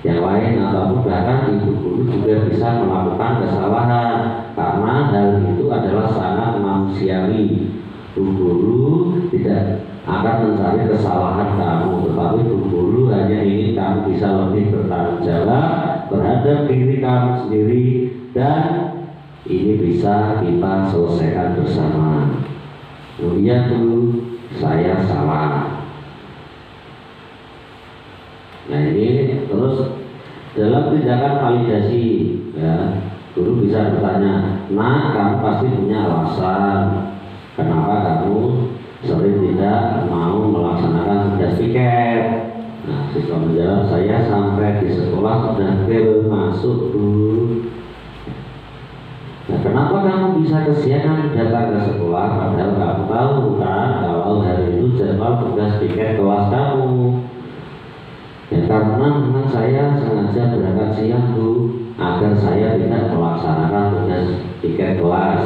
yang lain, ataupun bahkan ibu guru juga bisa melakukan kesalahan, karena hal itu adalah sangat manusiawi. lakukan sendiri dan ini bisa kita selesaikan bersama. Oh iya tuh, saya salah. Nah ini terus dalam tindakan validasi, ya, guru bisa bertanya, nah kamu pasti punya alasan kenapa kamu sering tidak mau melaksanakan tugas piket. Nah, siswa menjawab, saya sampai di sekolah sudah bel masuk dulu. Nah, kenapa kamu bisa kesiangan datang ke sekolah padahal kamu tahu kan kalau hari itu jadwal tugas piket kelas kamu? Ya karena memang saya sengaja berangkat siang Bu, agar saya tidak melaksanakan tugas piket kelas.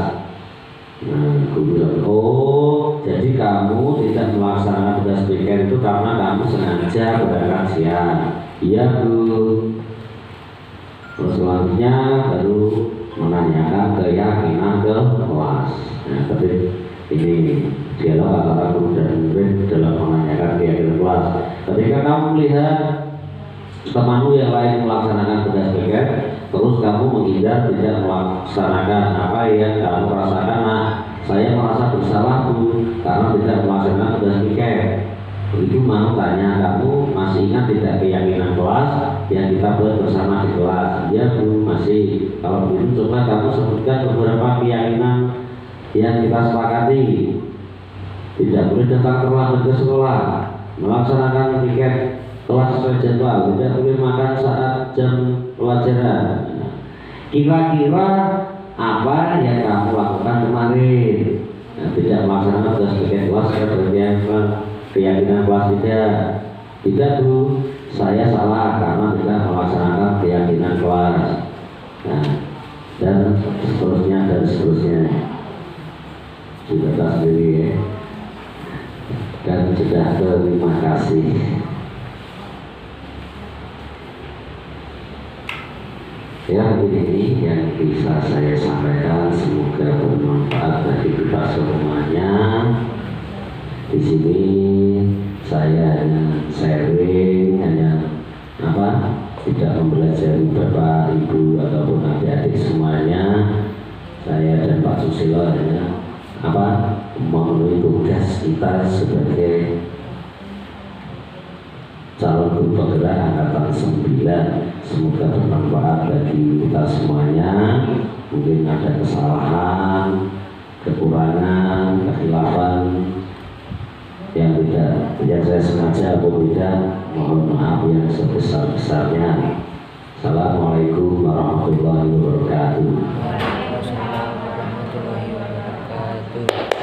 Nah, guru bilang, oh jadi kamu tidak melaksanakan tugas piket itu karena kamu sengaja berangkat siang. Iya Bu. Terus selanjutnya baru menanyakan keyakinan ke kelas. Nah, tapi ini dialog antara guru dan murid dalam menanyakan keyakinan kelas. Ketika kamu melihat temanmu yang lain melaksanakan tugas piket, terus kamu menghindar tidak melaksanakan apa yang kamu rasakan. Nah, saya merasa bersalah Bu karena tidak melaksanakan tugas piket. Itu mau tanya, kamu masih ingat tidak keyakinan kelas yang kita buat bersama di kelas? Iya Bu, masih. Kalau begitu coba kamu sebutkan beberapa keyakinan yang kita sepakati. Tidak boleh datang terlambat ke sekolah, melaksanakan piket kelas sesuai jadwal, tidak boleh makan saat jam pelajaran. Kira-kira apa yang kamu lakukan kemarin? Nah, tidak melaksanakan tugas piket kelas keyakinan kelas tidak Bu, saya salah karena tidak melaksanakan keyakinan kelas. Nah, dan seterusnya juga tak sendiri ya. Dan sudah terima kasih. Ya, ini yang bisa saya sampaikan, semoga bermanfaat bagi kita semuanya. Di sini saya hanya sharing, tidak mempelajari Bapak, Ibu ataupun adik-adik semuanya. Saya dan Pak Susilo hanya memenuhi tugas kita sebagai calon guru penggerak angkatan 9. Semoga bermanfaat bagi kita semuanya. Mungkin ada kesalahan, kekurangan, kekhilafan yang saya sengaja atau tidak, mohon maaf yang sebesar-besarnya. Assalamualaikum warahmatullahi wabarakatuh. Waalaikumsalam warahmatullahi wabarakatuh.